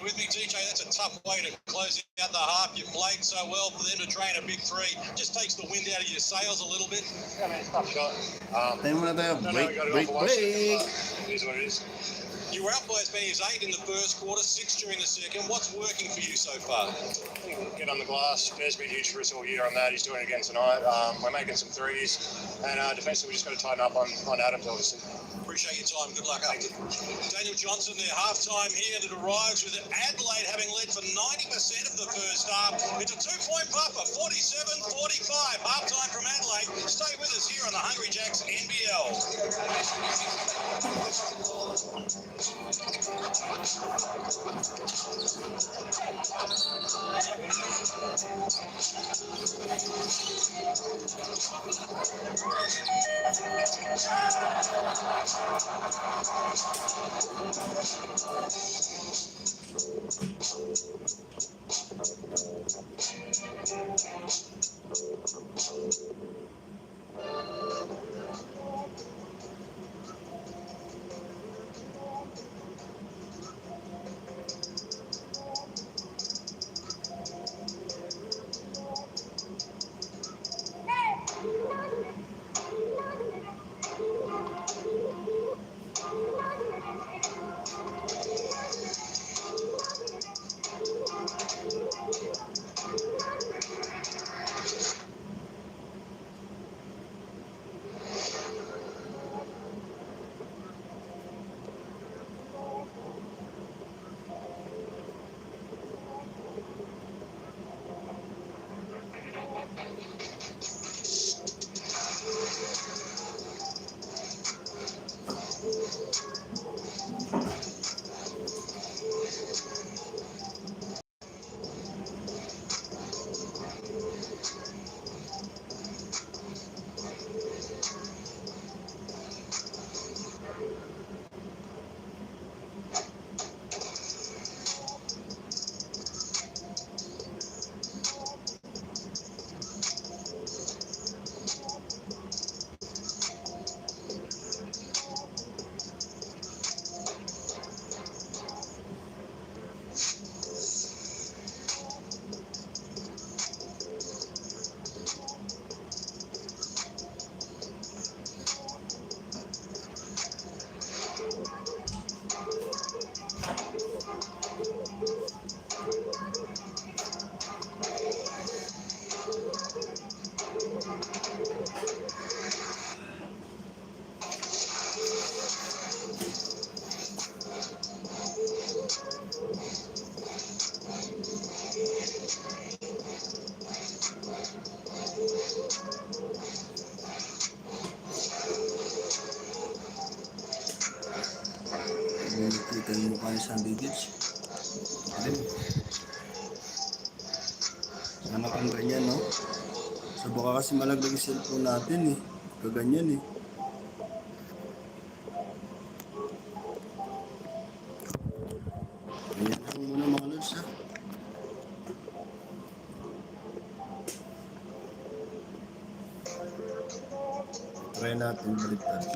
With me, TJ, that's a tough way to close out the half. You played so well for them to drain a big 3. Just takes the wind out of your sails a little bit. Yeah, man, it's a tough shot. Halftime mo na tayo. Break. It is what it is. You were out by as many as 8 in the first quarter, 6 during the second. What's working for you so far? Get on the glass. Bear's been huge for us all year on that. He's doing it again tonight. We're making some threes. And defensively, we just got to tighten up on Adams, obviously. Appreciate your time. Good luck. Daniel Johnson, their halftime here, and it arrives with Adelaide having led for 90% of the first half. It's a 2-point buffer, 47-45. Halftime from Adelaide. Stay with us here on the Hungry Jacks NBL. Ito yung mukha ni Sandy Ditch. Rin. Sana kang ganyan, no? So baka kasi malaglag yung cellphone natin eh. Kaganyan eh. Ganyan lang muna mga lods ha. Try natin baliktad.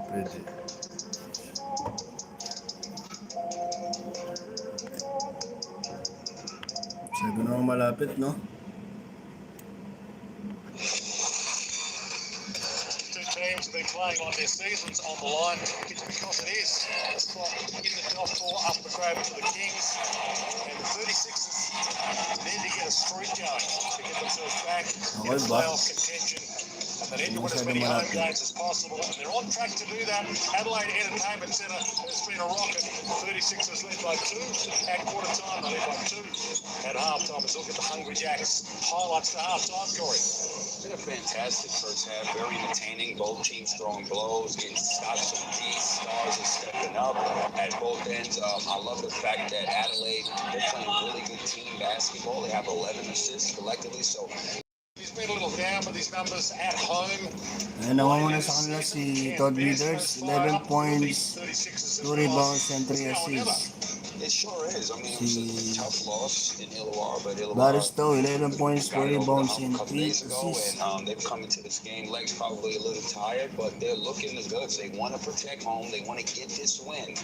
Pwede. Sabi naman malapit, no? Teams have been playing like their season's on the line. It's because it is. It's in the top four up the grab for the Kings. And the 36ers need to get a streak going to get themselves back in playoff contention. And they need to win as many home games as possible. And they're on track to do that. Adelaide Entertainment Centre has been a rocket. The 36ers led by 2 at quarter time. They led by 2 at half time. Let's look at the Hungry Jacks highlights to half time, Corey. It's been a fantastic first half, very entertaining. Both teams throwing blows, getting stops from D. Stars are stepping up at both ends. I love the fact that Adelaide, they're playing really good team basketball. They have 11 assists collectively, so He's been a little down with his numbers at home. Ayan, namamuna sa kanila si Todd Leaders, 11 points, 2 rebounds, and 3 assists. it sure is. I mean, it was a tough loss in Illawarra, but Illawarra Baristo, 11 points, 4 rebounds, and 8 assists. And they've come into this game, legs probably a little tired, but they're looking the goods. They want to protect home. They want to get this win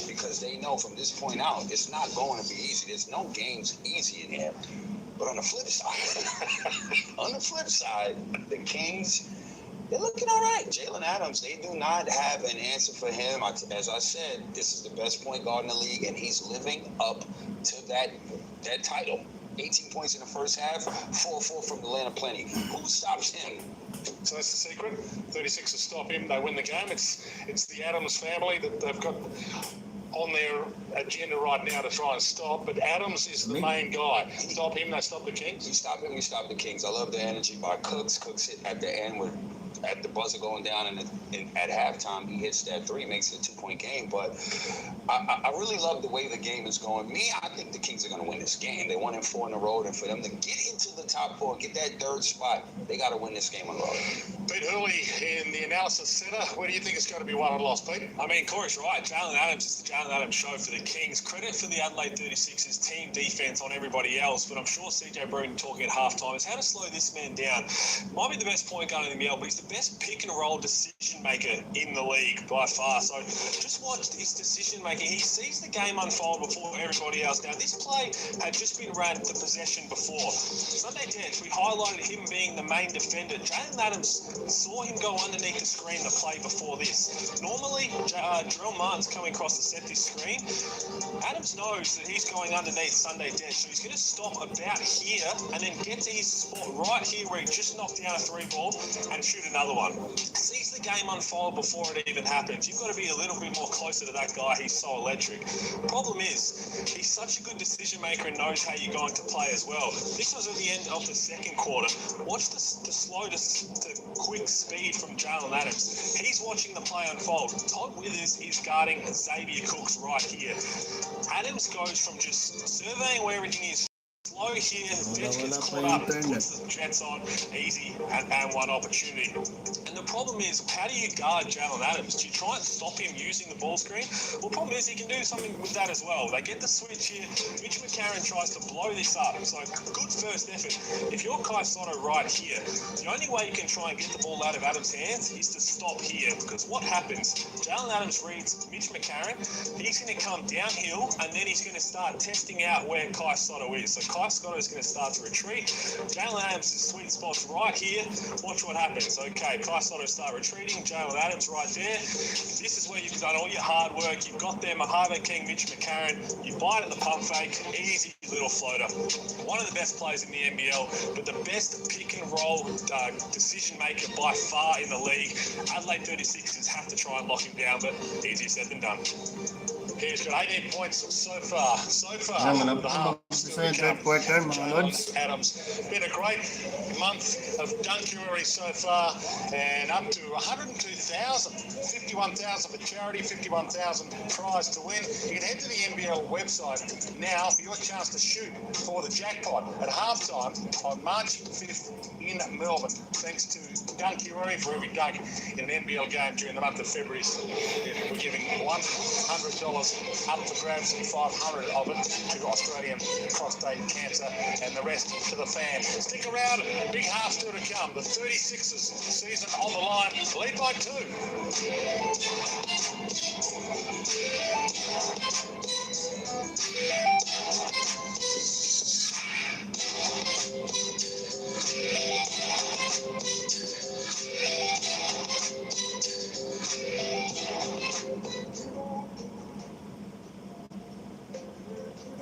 because they know from this point out, it's not going to be easy. There's no games easy in here. But on the flip side, the Kings, they're looking all right. Jalen Adams, they do not have an answer for him. As I said, this is the best point guard in the league, and he's living up to that title. 18 points in the first half, 4-4 from Atlanta Plenty. Who stops him? So that's the secret. 36ers stop him. They win the game. It's the Adams family that they've got on their agenda right now to try and stop, but Adams is the main guy. Stop him, they stop the Kings. We stop him, we stop the Kings. I love the energy by Cooks. Cooks hit at the end at the buzzer going down, and at halftime he hits that 3, makes it a 2-point game. But I really love the way the game is going. I think the Kings are going to win this game. They won in 4 in a row, and for them to get into the top 4, get that 3rd spot, they got to win this game on the road. Pete Hurley in the analysis centre. Where do you think it's going to be won and lost, Pete? I mean, Corey's right. Jalen Adams is the Jalen Adams show for the Kings. Credit for the Adelaide 36ers team defense on everybody else, but I'm sure CJ Bruton talking at halftime is how to slow this man down. Might be the best point guard in the NBL, but he's the best pick and roll decision maker in the league by far. So just watch his decision making. He sees the game unfold before everybody else. Now, this play had just been ran to possession before. Sunday Dance, we highlighted him being the main defender. Jalen Adams saw him go underneath the screen the play before this. Normally, Jarrell Martin's coming across to set this screen. Adams knows that he's going underneath Sunday Dance, so he's going to stop about here and then get to his spot right here where he just knocked down a 3 ball and shoot another one. Sees the game unfold before it even happens. You've got to be a little bit more closer to that guy. He's so electric. Problem is, he's such a good decision maker and knows how you're going to play as well. This was at the end of the second quarter. Watch the slow to quick speed from Jalen Adams. He's watching the play unfold. Todd Withers is guarding Xavier Cooks right here. Adams goes from just surveying where everything is, slow here, Jets gets caught up, puts the Jets on, easy, and one opportunity. And the problem is, how do you guard Jalen Adams? Do you try and stop him using the ball screen? Well, the problem is he can do something with that as well. They get the switch here. Mitch McCarron tries to blow this up. So, good first effort. If you're Kai Sotto right here, the only way you can try and get the ball out of Adams' hands is to stop here. Because what happens, Jalen Adams reads Mitch McCarron. He's going to come downhill, and then he's going to start testing out where Kai Sotto is. So, Kai Sotto is going to start to retreat. Jalen Adams' sweet spot's right here. Watch what happens. Okay, Kai Sotto start retreating. Jalen Adams right there. This is where you've done all your hard work. You've got there Mojave King, Mitch McCarron. You bite at the pump fake. Easy little floater. One of the best players in the NBL, but the best pick and roll decision maker by far in the league. Adelaide 36ers have to try and lock him down, but easier said than done. He's got 18 points so far. Alam mo na, Umpisa yung third quarter, mga Lods. Adams. Been a great month of Dunkerary so far, and up to 102,000, 51,000 for charity, 51,000 prize to win. You can head to the NBL website now for your chance to shoot for the jackpot at halftime on March 5th in Melbourne. Thanks to Dunkerary for every dunk in an NBL game during the month of February. We're giving $100 up for grabs, 500 of it to Australian prostate cancer, and the rest to the fans. Stick around, big half still to come. The 36ers season on the line, lead by 2.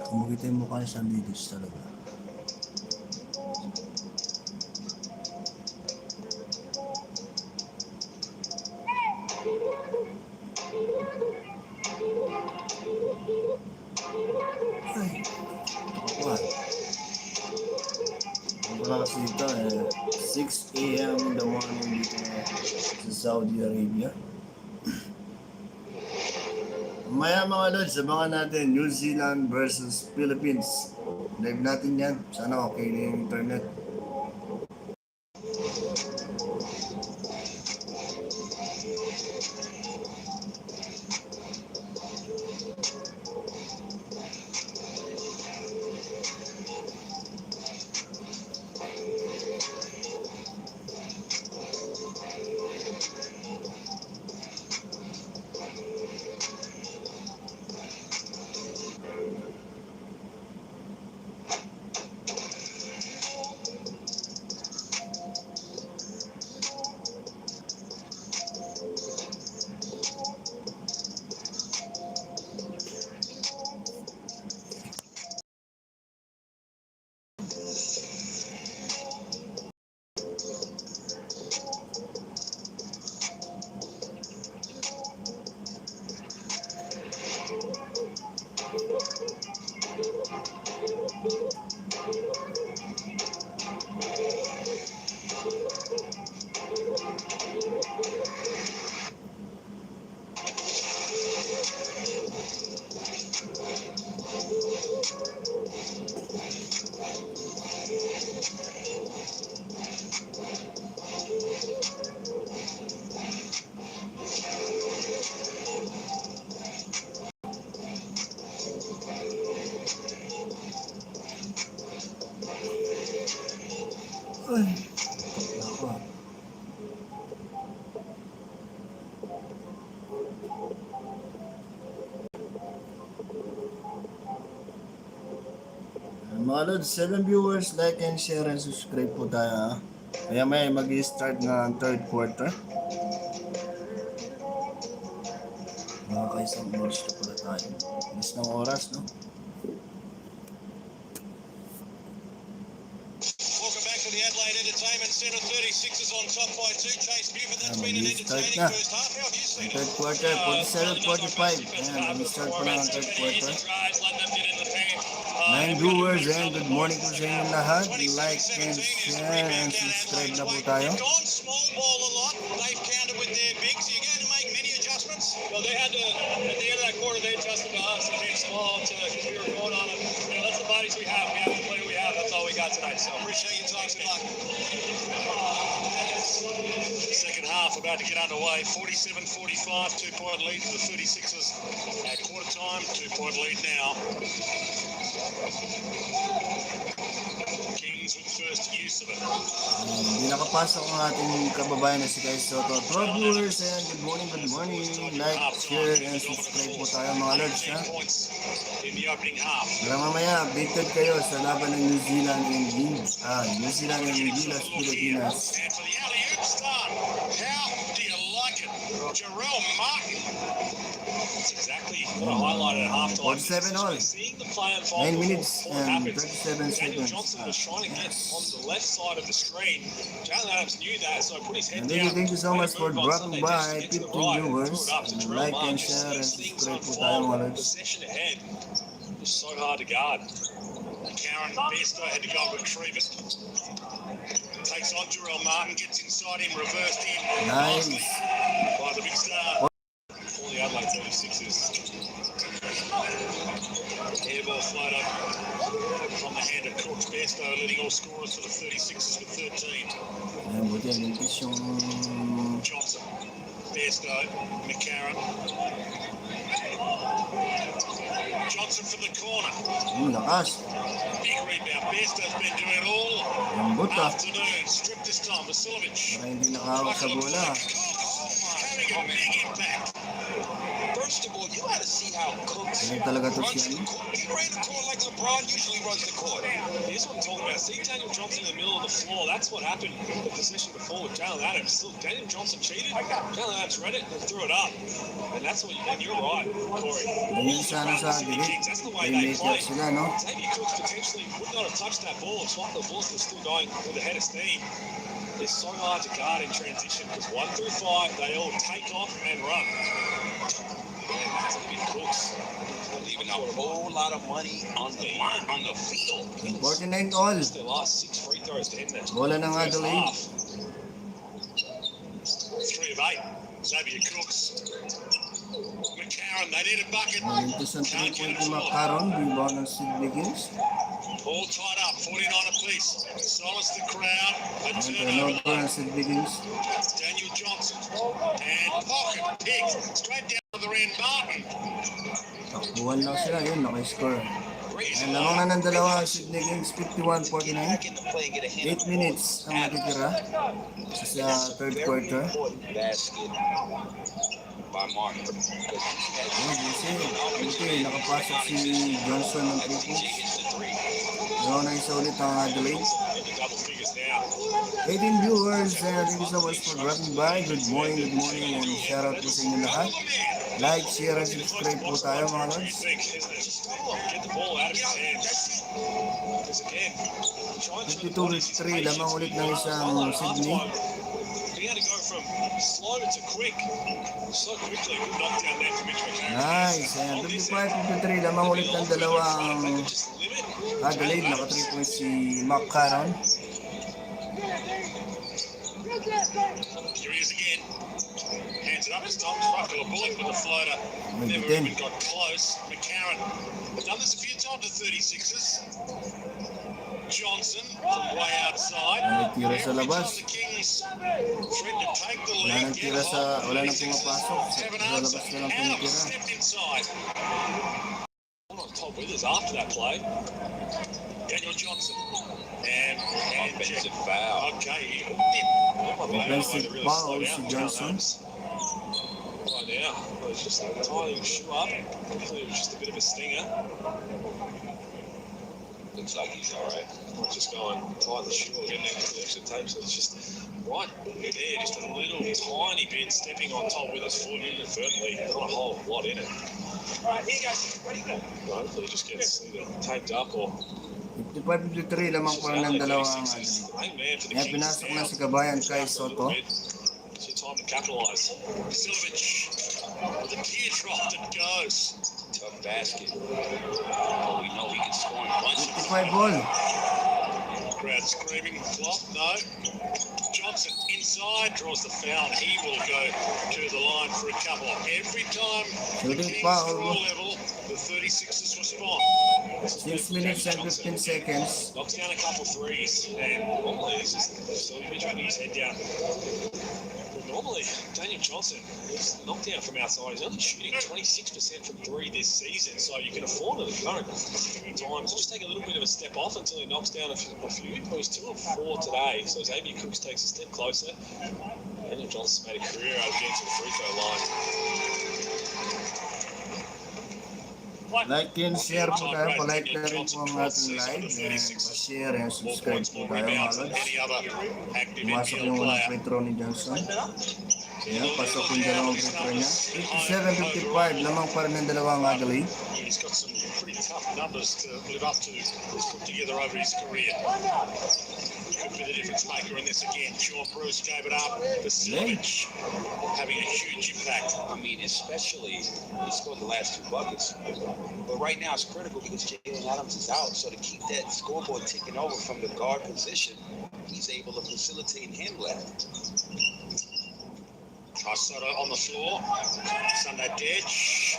Kung makita yung mukha niya sa videos talaga. Ay, ako. Wala kasi dito 6 a.m. in the morning dito sa Saudi Arabia. Maya mga Lods, abangan natin New Zealand versus Philippines. Live natin yan. Sana okay na yung internet. Ay, ako. Mga Lods, 7 viewers, like and share and subscribe po tayo ha. Kaya may mag-start na ang third quarter. Mga kaisang oras na pala tayo. Inis ng oras, no? Welcome back to the Adelaide Entertainment Centre. 36ers on top by 2. Chase Buford. That's been an Mag-start entertaining na. first half. How have you seen it? Third quarter, 47-45. Ayan, mag-start pa na ang third quarter. 9 viewers and good morning po sa inyong lahat. Like and share and subscribe na po tayo. They've gone small ball a lot. They've countered with their bigs. Are you going to make many adjustments? Well, they had to, at the end of that quarter, they adjusted to us and being small because we were going on it. You know, that's the bodies we have. We have the play we have. That's all we got tonight. So Appreciate your time. Good luck. Second half about to get underway. 47-45, 2-point lead for the 36ers at quarter time. 2-point lead now. Kings with first use of it. Hindi nakapasok ang ating kababayan na si Sotto. 12 viewers and good morning, good morning. Like, share and subscribe po tayo mga Lods ha. In the opening half. Para mamaya, updated kayo sa laban ng New Zealand and New Zealand and Gilas, Pilipinas. And for the alley-oop start, how do you like it? Jarrell Martin. That's exactly what I highlighted at halftime. 47 all. Seeing the play 9 minutes before it and happens. 37 Daniel seconds. Johnson was trying to get on the left side of the screen. Jalen Adams knew that, so put his head And down. thank you so much for Made a move on dropping Sunday by, just to get to 15 the right and viewers. threw it up to Jarrell Like and Martin. share and Things subscribe po unfold. tayo mga Lods. Possession ahead. Just so hard to guard. Karen Besto had to go and retrieve it. Takes on Jarrell Martin, gets inside him, reversed in. Nice. By the big star. For the Adelaide 36ers. Airball floater from the hand of Crooks. Besto leading all scorers for the 36ers with 13. Ayan, buti ang lintis yung... Johnson, Besto, McCarron. Johnson from the corner. Lakas. Big rebound. Besto's been doing it all Lambot ah. afternoon. Stripped this time. Vasiljevic. Para hindi nakahawak sa bola. Having a big impact. First of all, you got to see how Cooks Ganun talaga to runs siya. the court. He ran the court like LeBron usually runs the court. Here's what I'm talking about. See Daniel Johnson in the middle of the floor. That's what happened the possession before with Jalen Adams. Still, Daniel Johnson cheated. Jalen Adams read it and threw it up. And that's what and you're right, Corey. Ganyan sana sa Adelaide. That's the way May they play. makeup sila, no? Xavier Cooks potentially would not have touched that ball if Swap the Bullets was still going with a head of steam. It's so hard to guard in transition because 1 through 5, they all take off and run. Xavier Cooks. Leaving a whole lot of money on the field. 49 all. Just their last 6 free throws to end that. Bola ng First Adelaide. half. 3 of 8. Xavier Cooks. McCarron, they need a bucket. Malintis ang 3 point ni McCarron. Rebound ng Sid Biggins. All tied up, 49 apiece. Silence the crowd. A Ang turnover. turnover ng Sid Biggins. Daniel Johnson. And pocket pick. Straight down to the end. Martin. Takbuhan lang sila. Yun, naka-score. Ang lamang na ng dalawa ang Sydney Kings, 51-49. 8 minutes ang matitira sa third quarter. Basket by Martin. Buti, nakapasok si Johnson ng 3 points. Gawin na isa ulit ang Adelaide. 18 viewers, thank you so much for dropping by. Good morning, and shout out po sa inyo lahat. Like, share, and subscribe po tayo mga lods. Get the ball out of his hands. Because again, 52-3, lamang ulit ng isang Sydney. He had to go from slow to quick. So quickly, good knockdown there from Mitch McCarron. Nice, ayan, 55-53, lamang ulit ng dalawang Adelaide. Naka 3 points si McCarron. Here he is again. Hands it up, it's Tom Truckle, a bullet with a floater. Never even got close. McCarron has done this a few times to 36ers. Johnson from way outside. Nagtira sa labas. The Kings threat to take the lead. Wala nang tira sa, wala nang pumapasok. Sa labas na lang tumitira. Stepped inside. On top with us after that play. Daniel Johnson. And Offensive foul. okay. Offensive foul si Johnson. Right now, it was just tying his shoe up. Hopefully it was just a bit of a stinger. Looks like he's all right. Not just going tie the shoe again next to the extra tape. So it's just right there, just a little tiny bit stepping on top with his foot. Inadvertently, not a whole lot in it. All right, here you go. Ready, go. Hopefully it just gets either taped up or 55-53, lamang po ng dalawang Adelaide. Kaya pinasok na si Kabayan kay Sotto. It's your time to capitalise. Vasiljevic with a teardrop that goes. Tough basket. But we know he can score in bunches. 55 ball. Crowd screaming, flop, no. Johnson inside, draws the foul. He will go to the line for a couple. Every time the Kings score level, the 36ers respond. 6 minutes and 15 seconds. Knocks down a couple threes, and normally this is Vasiljevic putting his head down. But normally, Daniel Johnson is knocked down from outside. He's only shooting 26% from 3 this season, so you can afford it at the current times. Just take a little bit of a step off until he knocks down a few. He was 2 of 4 today, so Xavier Cooks takes a step closer. Daniel Johnson made a career out of getting to the free throw line. Like and share po tayo. Palike na rin po ang ating live. And pa-share and subscribe po tayo mga lods. Pumasok yung unang free throw ni Johnson. Ayan, pasok yung dalawang free throw niya. 57-55, lamang pa rin ng dalawang Adelaide. He's got some pretty tough numbers to live up to. He's put together over his career. Could be the difference maker in this again. Sean Bruce gave it up for Savage, having a huge impact. I mean, especially he scored the last 2 buckets. But right now it's critical because Jalen Adams is out. So to keep that scoreboard ticking over from the guard position, he's able to facilitate and handle that. Sotto on the floor. Sunday Ditch.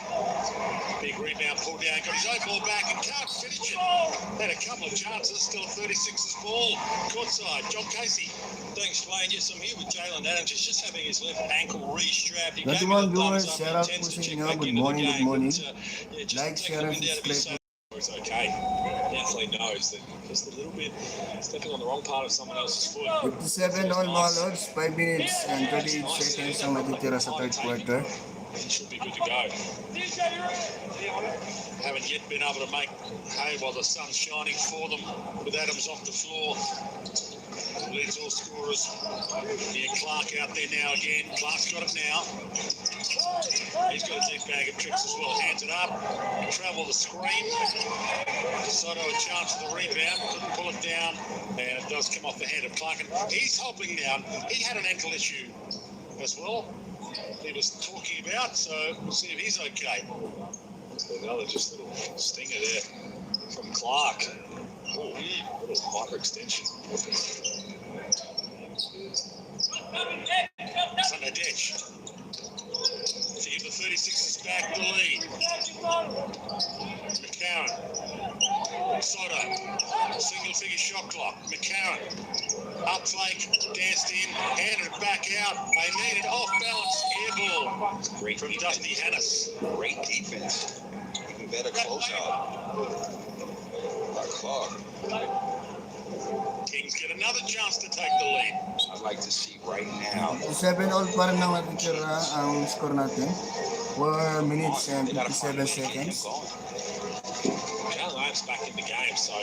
Big rebound, pulled down, got his own ball back and can't finish it. Had a couple of chances, still a 36ers ball. Courtside, John Casey. Thanks, Dwayne. Yes, I'm here with Jalen Adams. He's just having his left ankle re-strapped. He Good gave me the morning, thumbs up. shout He out intends po to sa check inyo. back Good into the morning, good game. morning. But, yeah, just Like, to take share, the and wind out of his subscribe. It's okay. Definitely knows that just a little bit stepping on the wrong part of someone else's foot. 57 all mga lods, 5 minutes and 38 seconds ang natitira sa third quarter. He should be good to go. Haven't yet been able to make hay while the sun's shining for them with Adams off the floor. Leads all scorers. Yeah, Clark out there now again. Clark's got it now. He's got a deep bag of tricks as well. Hands it up. Travel the screen. Sotto a chance for the rebound. Couldn't pull it down. And it does come off the hand of Clark. And he's hobbling down. He had an ankle issue as well. He was talking about, so we'll see if he's okay. Another just little stinger there from Clark. Oh, little hyperextension. Sunday Ditch. To give the 36ers back the lead. McCarron. Sotto. Single figure shot clock. McCarron. Up fake. Danced in. Handed it back out. They need it off balance. Air ball. Great From defense. Dusty Hannis. Great defense. Even better closeout by Clark. Kings get another chance to take the lead. I'd like to see right now. 7 all pa rin ang natitira ang score natin. 4 minutes and They gotta find a 57 way to keep seconds. going. Jalen Adams back in the game, so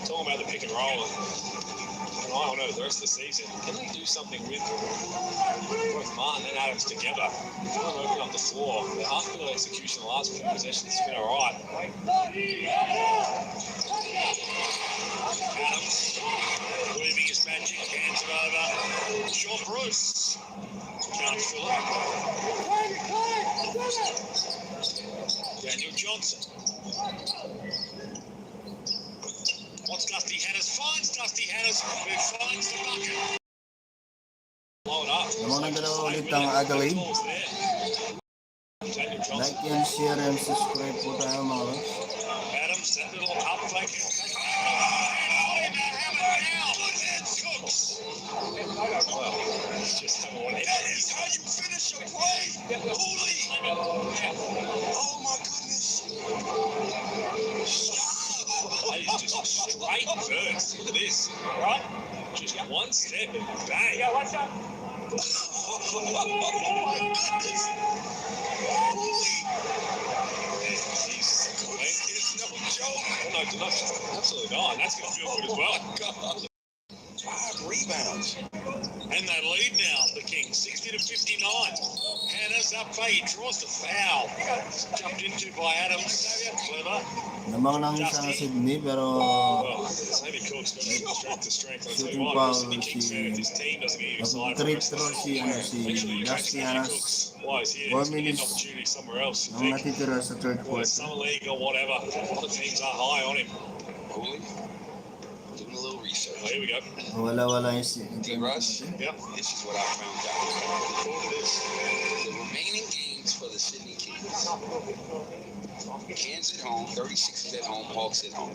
talking about the pick and roll and I don't know the rest of the season, can they do something with both Martin and Adams together? If they don't open up the floor, their half-court execution the last few possessions has been alright. Adams weaving his magic, hands it over. Sean Bruce can't fill it. Daniel Johnson. What's Dusty Hannis? Finds Dusty Hannis, who finds the bucket. Blow it up. Namang ng dalawa ulit ang Adelaide. Balls there. Daniel Johnson. Like and share and subscribe po tayo mga lods. Adams, that little up fake. Well, he's just having one. That is how you finish a play. Holy. Oh, my goodness. That is just straight burst. Look at this. Right? Just one step and bang. Yeah, watch out. Oh, my goodness. Jesus. It's no joke. No, absolutely not. That's going to feel good as well. God. 5 rebounds. And they lead now, the Kings, 60 to 59. Hanna's up fake, draws the foul. Jumped into by Adams. Clever. Namang ng isang Sydney pero Well, Sammy Cook's got to go strength to strength. I tell you shooting what, foul I'm a Kings fan. If this team doesn't get you excited for the trip rest of throw the si ano si Actually, you're Dusty Sammy Hannis Cooks. Why is he? 4 He's going to get an minutes opportunity somewhere else. You ang think? natitira sa third Whether quarter. it's Summer League or whatever. A lot of teams are high on him. Holy. Doing a little research. Oh, here we go. Wala yung internet D-Rush, natin. Yep. this is what I found out. Look forward to this. The remaining games for the Sydney Kings. Cairns at home, 36ers at home, Hawks at home.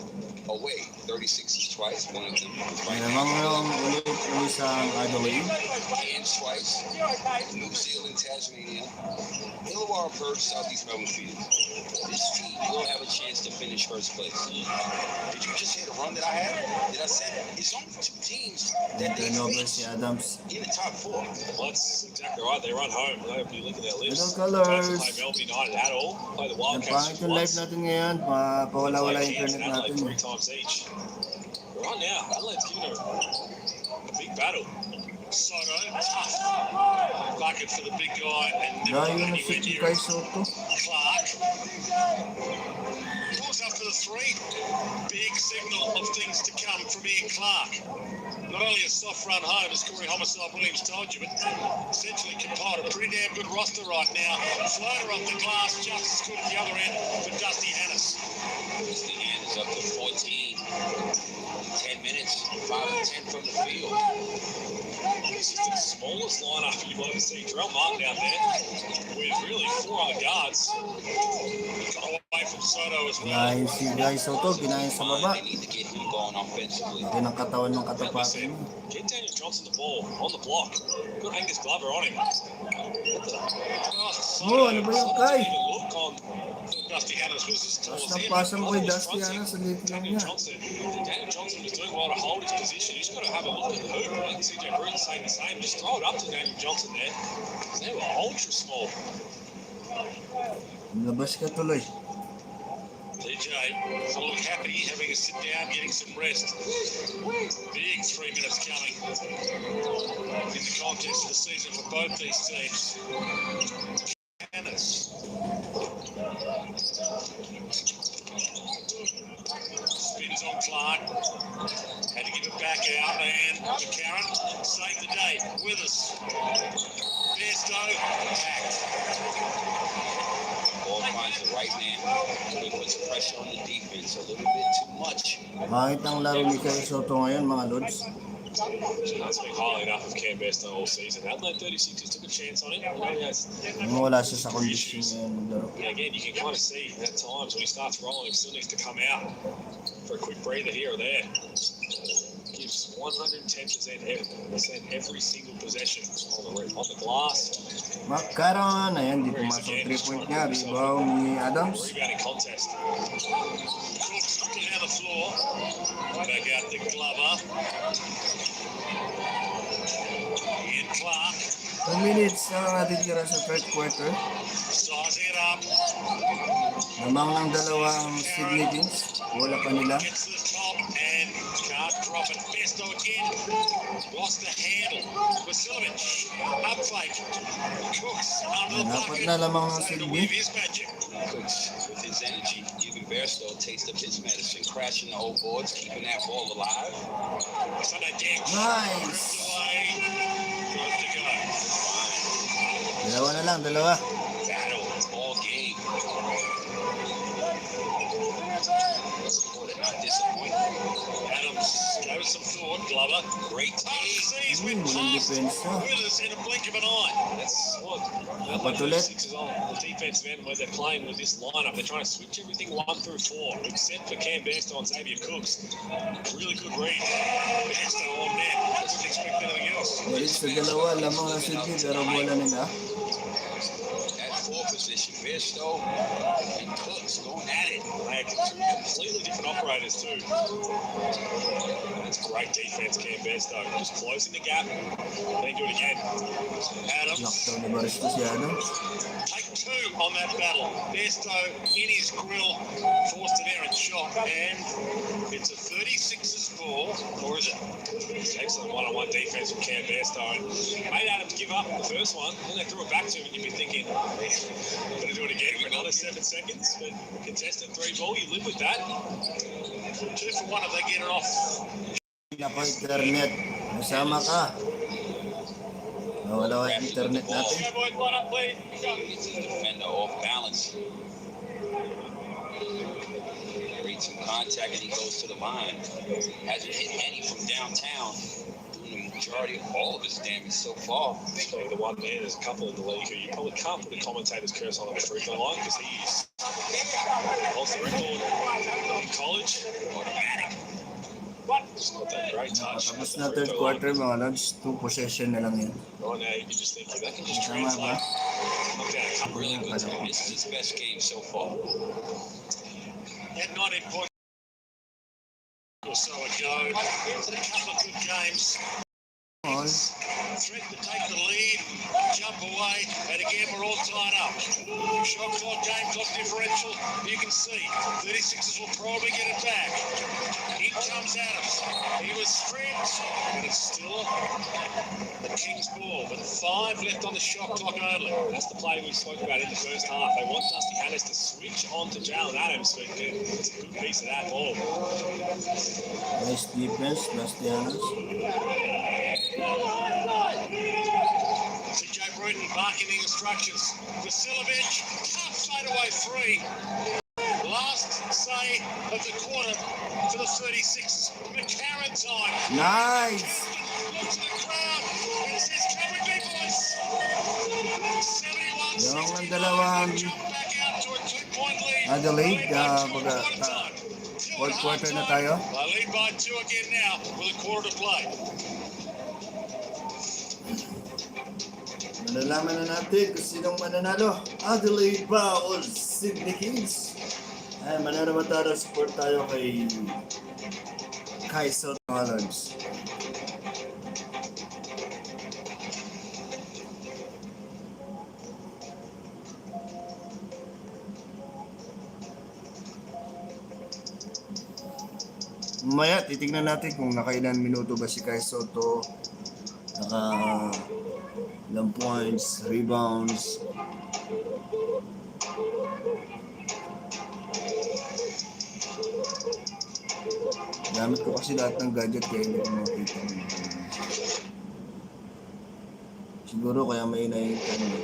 Away, 36ers twice, one of them was right Namang now. ulit sa Adelaide. Cairns twice, New Zealand, Tasmania, Illawarra, Perth, Southeast Melbourne Field. This team will have a chance to finish first place. Did you just hear the run that I had? Did I say that? It's only 2 teams that they Turnover si faced Adams. in the top 4. Well, that's exactly right. They run home. They'll be looking at their lists. Little Don't have colors. to play Melbourne United at all. Play the Ang Wildcats pangit just yung live once. natin ngayon, pawala-wala Play yung Cairns internet and Adelaide natin. 3 times each. But right now, Adelaide's giving them a big battle. Sotto, tough bucket for the big guy, and never Layo got na anywhere si near Kay it. Sotto. Clark pulls up for the a 3. Big signal of things to come from Ian Clark. Not only a soft run home, as Corey Homicide Williams told you, but essentially compiled a pretty damn good roster right now. Floater off the glass, just as good at the other end for Dusty Hannes. Dusty Hannes up to 14. 10 minutes, 5 and 10 from the field. This is the smallest lineup you've ever seen. Terrell Martin out there with really 4 other guards. He's got away from Sotto as well. Kinain si guys Sotto, kinain sa baba. They need to get him going offensively. Laki ng katawan ng katapakan niya. Get Daniel Johnson the ball on the block. Good Angus Glover on him. Oh, ano ba yung kay? Look on Dusty Hannes was as tall as him. Pasang boy, Dusty Hannes, ang liit lang niya. Daniel Johnson was doing well to hold his position. He's got to have a look at the hoop. I think CJ Bruton saying the same. Just throw it up to Daniel Johnson there. They were ultra small. Labas ka tuloy. DJ doesn't look happy, having a sit down, getting some rest. Big 3 minutes coming in the contest of the season for both these teams. Hannes. Spins on Clark. Had to give it back out, and McCarron saved the day with us. Bairstow attacked. Ball finds the right man. He puts pressure on the defense a little bit too much. Bakit ang laro ni kay Sotto ngayon mga Lods? That's been highly enough of Cam Bairstow all season. Adelaide 36ers took a chance on him. Wala siya sa kondisyon ngayon maglaro. And again, you can kind of see at times when he starts rolling, he still needs to come out for a quick breather here or there. Gives 110% every single possession on the glass. McCarron, ayan, di pumasok 3-point niya. Rebound ni Adams. Rebounding contest. Cooks looking down the floor. Back out to Glover. Ian Clark. 2 minutes na natitira sa third quarter. Sizing it up. Lamang ng dalawang Sydney Kings. Wala pa nila. Gets to the top and can't drop it. Bairstow again. Lost the handle. Vasilovic. Up fake. Cooks under the Dapat bucket. na lamang ng Trying to Sydney. weave his magic. Cooks, with his energy, giving Bairstow a taste of his medicine, crashing the whole boards, keeping that ball alive. Sunday Dix. Nice! Ripped away. Good to go. Dalawa na lang, dalawa. Battle, it's all game. Boy, not disappointing. Adams gave some thought. Glover. Great team. Sees with Walang pass. depensa. With us in a blink of an eye. That's what Dapat ulit. Sixers on the defensive end where they're playing with this lineup. They're trying to switch everything 1 through 4, except for Cam Bairstow and Xavier Cooks. Really good read. Bairstow on net. Doesn't expect anything else. Balik sa dalawa, lamang ng Sydney pero bola nila. That 4 position, Bairstow and Cooks going at it. They are two completely different operators too. That's great defense, Cam Bairstow. Just closing the gap. Then do it again. Adams. Lockdown ni Barisco si Adams. Take 2 on that battle. Bairstow in his grill, forced an errant shot, and it's a 36ers ball, or is it? It's excellent one-on-one defense from Cam Bairstow. Made Adams give up the first one, then they threw it back to him, and you'd be thinking, I'm going to do it again for another 7 seconds. But contested 3 ball, you live with that. 2 for 1 if they get it off. Nako internet. Masama ka. Nawala ang internet natin. Okay, boys, line up, please. Gets the defender off balance. Reads some contact and he goes to the line. Hasn't hit any from downtown. Doing the majority of all of his damage so far. Being the one man, there's a couple in the league who you probably can't put a commentator's curse on the free throw line because he is holds the record in college. Automatic. Just not that great touch. Tapos na third quarter mga Lods. 2 possession na lang yun. Right now, you can just think that can just Tama ba? translate. Knock down a couple. Really good team. This is his best game so far. Had 19 points or so ago. A couple of good games. All. threaten to take the lead and jump away. And again, we're all tied up. Shot clock, game clock differential. You can see 36ers will probably get it back. In comes Adams. He was stripped, and it's still the Kings ball. But 5 left on the shot clock only. That's the play we spoke about in the first half. They want Dusty Harris to switch on to Jalen Adams. But it's a good piece of that ball. Nice defense, Dusty Harris. TJ Bruton barking the instructions. Vasilovic, tough fadeaway 3. Last say of the quarter for the 36ers. McCarron time. Nice! Looks at the crowd and says, "Can we be boys?" 71-69. Yung dalawang Jump back out to a 2-point lead. Adelaide, Quarter baga, time. fourth quarter na tayo. They lead by 2 again now with a quarter to play. Malalaman na natin kung sinong mananalo. Adelaide ba o Sydney Kings? Ay, mananamatara, support tayo kay Sotto Alarms. Mamaya, titignan natin kung nakailan minuto ba si Sotto. Ilang points, rebounds. Gamit ko kasi lahat ng gadget kaya hindi ko makita. Siguro kaya may inahintan mo.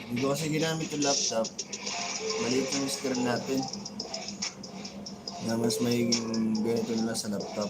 Hindi ko kasi ginamit yung laptop. Maliit yung screen natin. Na mas magiging ganito na lang sa laptop.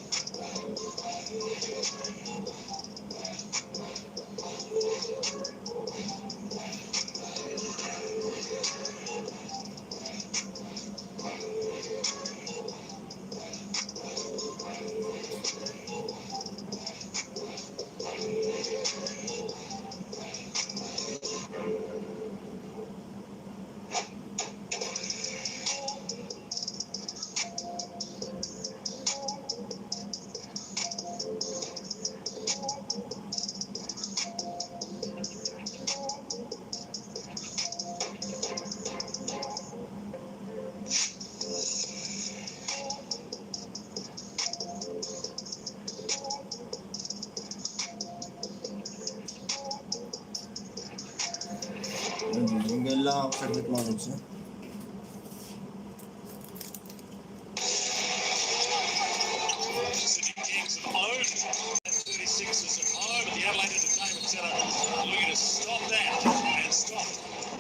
Hinggan lang ako saglit mga lods. Sydney Kings at home, 36ers at home, but the Adelaide Entertainment Centre looking to stop that and stop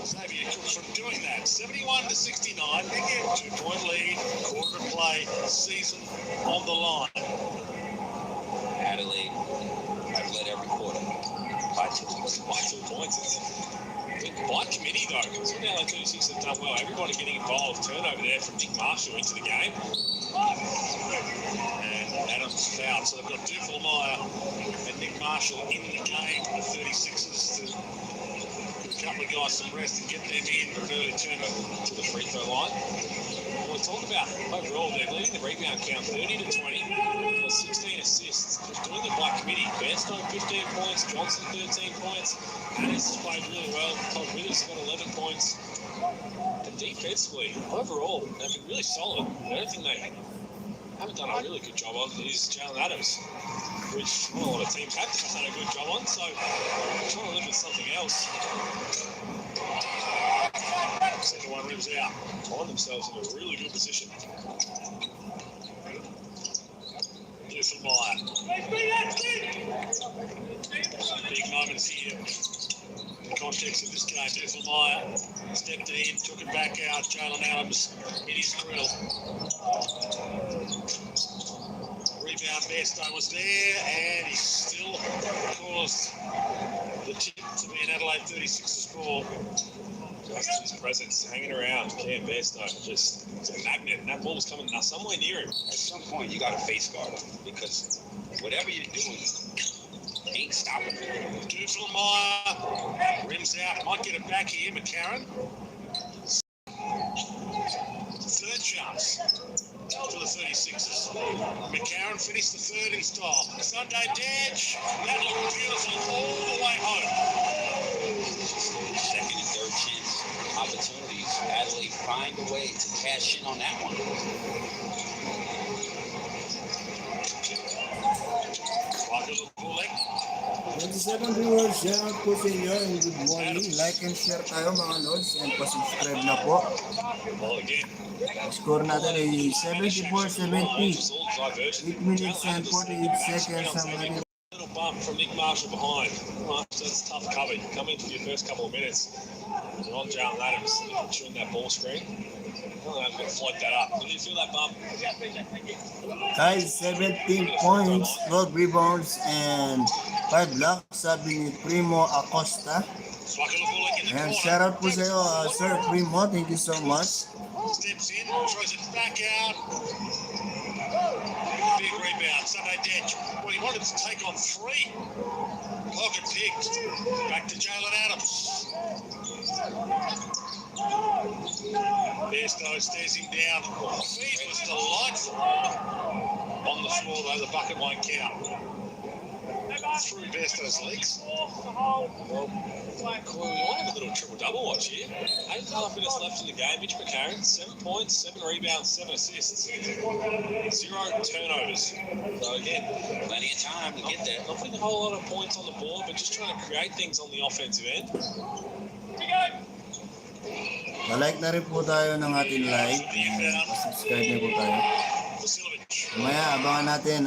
Xavier Cook from doing that. 71-69, 2-point lead, quarter to play, season on the line. Adelaide, I've led every quarter by 2 points. By 2 points. By committee though, because the Adelaide 36 have done well. Everybody getting involved. Turnover there from Nick Marshall into the game. And Adams fouled. So they've got Duffelmeyer and Nick Marshall in the game. The 36ers to give a couple of guys some rest and get them in for an early turnover to the free throw line. We'll talk about overall, they're leading the rebound count 30-20. 16 assists. They're doing it by committee. Bairstow 15 points, Johnson 13 points. Adams has played really well. Todd Withers got 11 points. And defensively, overall, they've been really solid. The only thing they haven't done a really good job on is Jalen Adams, which not a lot of teams have done a good job on. So I'm trying to look at something else. Second one rims out. Find themselves in a really good position. Duffelmeyer. Big moments here. In the context of this game, Duffelmeyer stepped in, took it back out. Jalen Adams hit his grill. Rebound, Bairstow was there, and he still caused the tip to be an Adelaide 36ers ball. Just his presence hanging around, Cam Bairstow, just it's a magnet, and that ball was coming somewhere near him. At some point, you got to face guard him because whatever you're doing, ain't stopping him. Duffelmeyer rims out. Might get it back here, McCarron. Third chance for the 36ers. McCarron finished the third in style. Sunday Dedge. That looked beautiful all the way home. Second and third chance opportunities. Adelaide find a way to cash in on that one. Like a little bullet. 27 viewers, shout out po sa inyo and good morning. Like and share tayo mga lods and pasubscribe na po. Well, again, Score natin ay 74-70. 8 minutes and 48 seconds ang naging. little bump from Nick Marshall behind. That's tough cover. You come in for your first couple of minutes. You're on Jalen Adams chewing that ball screen. I don't know if I'm going to float that up. Did you feel that bump? Guys, 17 points, 12 rebounds, and 5 blocks, sabi ni Primo Acosta. And shout out po sa iyo, Sir Primo, thank you so much. Steps in, throws it back out. Big rebound, Sunday Dedge. Well, he wanted to take on 3. Pocket picked. Back to Jalen Adams. Besto stares him down. Feed was delightful. On the floor, though, the bucket won't count. Through Besto's legs. Well, we might have a little triple-double watch here. 8.5 minutes left in the game. Mitch McCarron, 7 points, 7 rebounds, 7 assists. 0 turnovers. So again, Plenty of time to get there. not putting a whole lot of points on the board, but just trying to create things on the offensive end. Malike na rin po tayo ng ating live and pasubscribe na po tayo. Mamaya abangan natin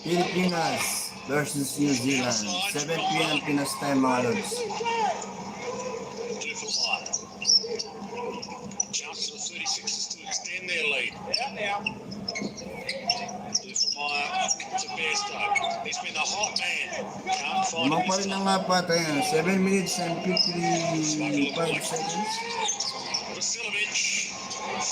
Pilipinas versus New Zealand. 7 p.m. Pinas time mga lods. Jumps to the 36ers to extend their lead. Duffelmeyer to Besto. He's been the hot man. Can't find Lamang pa him rin this ang time. apat. Ayan, 7 minutes and 55 seconds. Vasiljevic.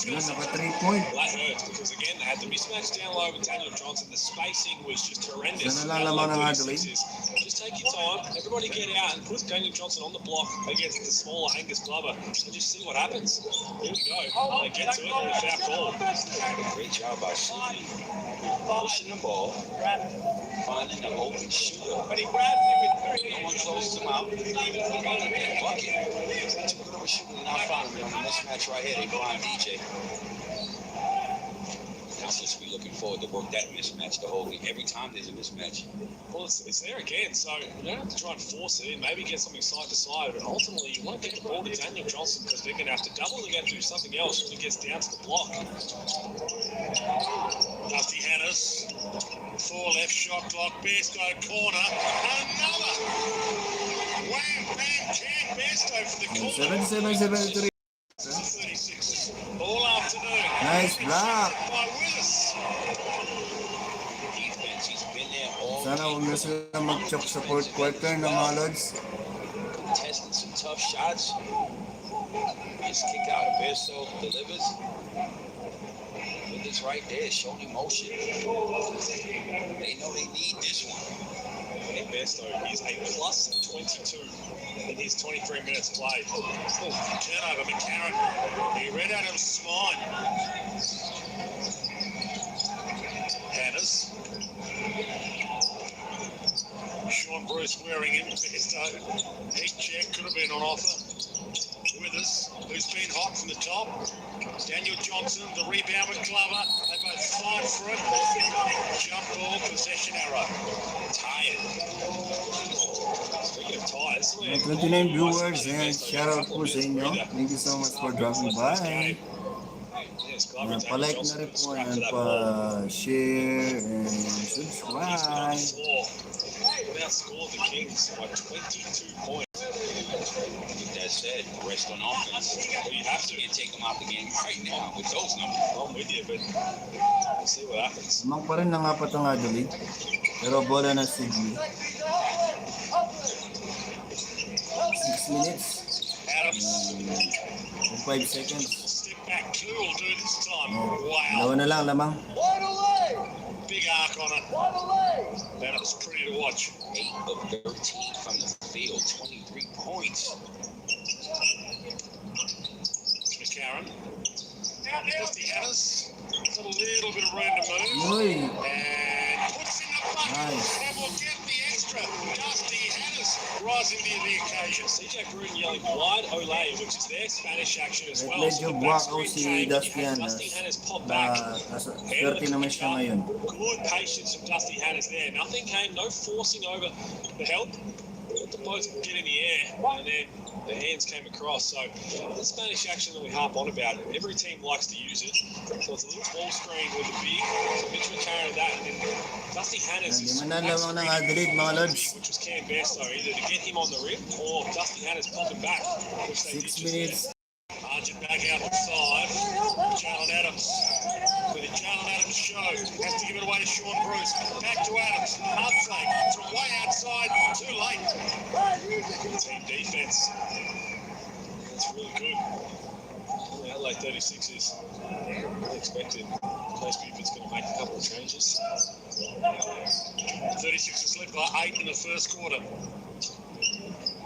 Yun, naka 3 point. That hurts because again they had the mismatch down low with Daniel Johnson. The spacing was just horrendous. Sana lang lamang ng Adelaide. Just take your time. Everybody get out and put Daniel Johnson on the block against the smaller Angus Glover and just see what happens. Here we go. They get to it and a foul call. Great job by Sotto. Pushing the ball, finding an open shooter. No one closes him out. Bucket. Too good of a shooter to not find him on the mismatch right here. They blind DJ. That's just we looking forward to work that mismatch the whole week. Every time there's a mismatch. Well, it's there again, so you don't have to try and force it in. Maybe get something side to side, but ultimately you want to get the ball to Daniel Johnson because they're going to have to double. They're going to do something else when it gets down to the block. Dusty Hannes, 4 left shot clock, Besto corner, another. Wham, bam, can Besto for the corner. 77-73. 36 all afternoon. Nice block. By Willis. Defense, he's been there all Sana huwag na sila mag-chok sa fourth quarter ng mga lods. testing some tough shots. Nice kick out of Besto, delivers. It's right there, showing emotion. They know they need this one. And Besto is a plus 22 in his 23 minutes played. Turnover, McCarron. He read out of his spine. Hannes. Sean Bruce wearing him. Besto. Heat check could have been on offer. Withers, who's been hot from the top. Daniel Johnson, the rebound with Glover. They both fight for it. Jump ball, possession arrow. Tired. Speaking of tires, 29 viewers and shout out po sa inyo. Thank you so much for dropping by. Pa-like na rin po and pa-share and subscribe. Now scored the Kings by 22 points. With that said, rest on offense. Well, you have to. You can't take them out the game right now with those numbers. I'm with you, but we'll see what happens. Lamang pa rin ng apat ang Adelaide. Pero bola na Sydney. 6 minutes Adams, and 5 seconds. step back, two will do this time. Dalawa Wow. na lang lamang. Wide away! Big arc on it. Wide away! That was pretty to watch. 8 of 13 from the field, 23 points. McCarron. Dusty Harris. Got a little bit of room to move. Uy. And puts in the bucket. Nice. And will get the extra. Dusty Harris rising to the occasion. CJ Green yelling wide Olay, which is their Spanish action as well. Medyo So the buwak back si screen came, Dusty you had Harris. Dusty Harris pop Na back. nasa 30 naman siya ngayon. Good patience from Dusty Harris there. Nothing came, no forcing over the help. Let the boats get in the air, and then the hands came across. So the Spanish action that we harp on about, every team likes to use it. So it's a little ball screen with the big. So Mitch McCarron that, and then Dusty Harris Hindi man nalamang ng Adelaide, mga lods. which was Cam Bairstow, either to get him on the rim or Dusty Harris popping back, which they 6 did just minutes. Argent back out the side. Jalen Adams. With a Jalen Adams show. Has to give it away to Sean Bruce. Back to Adams. Hard save. From way outside. Too late. team defense. That's really good. The Adelaide 36ers expected Close Buford's going to make a couple of changes. 36ers led by 8 in the first quarter.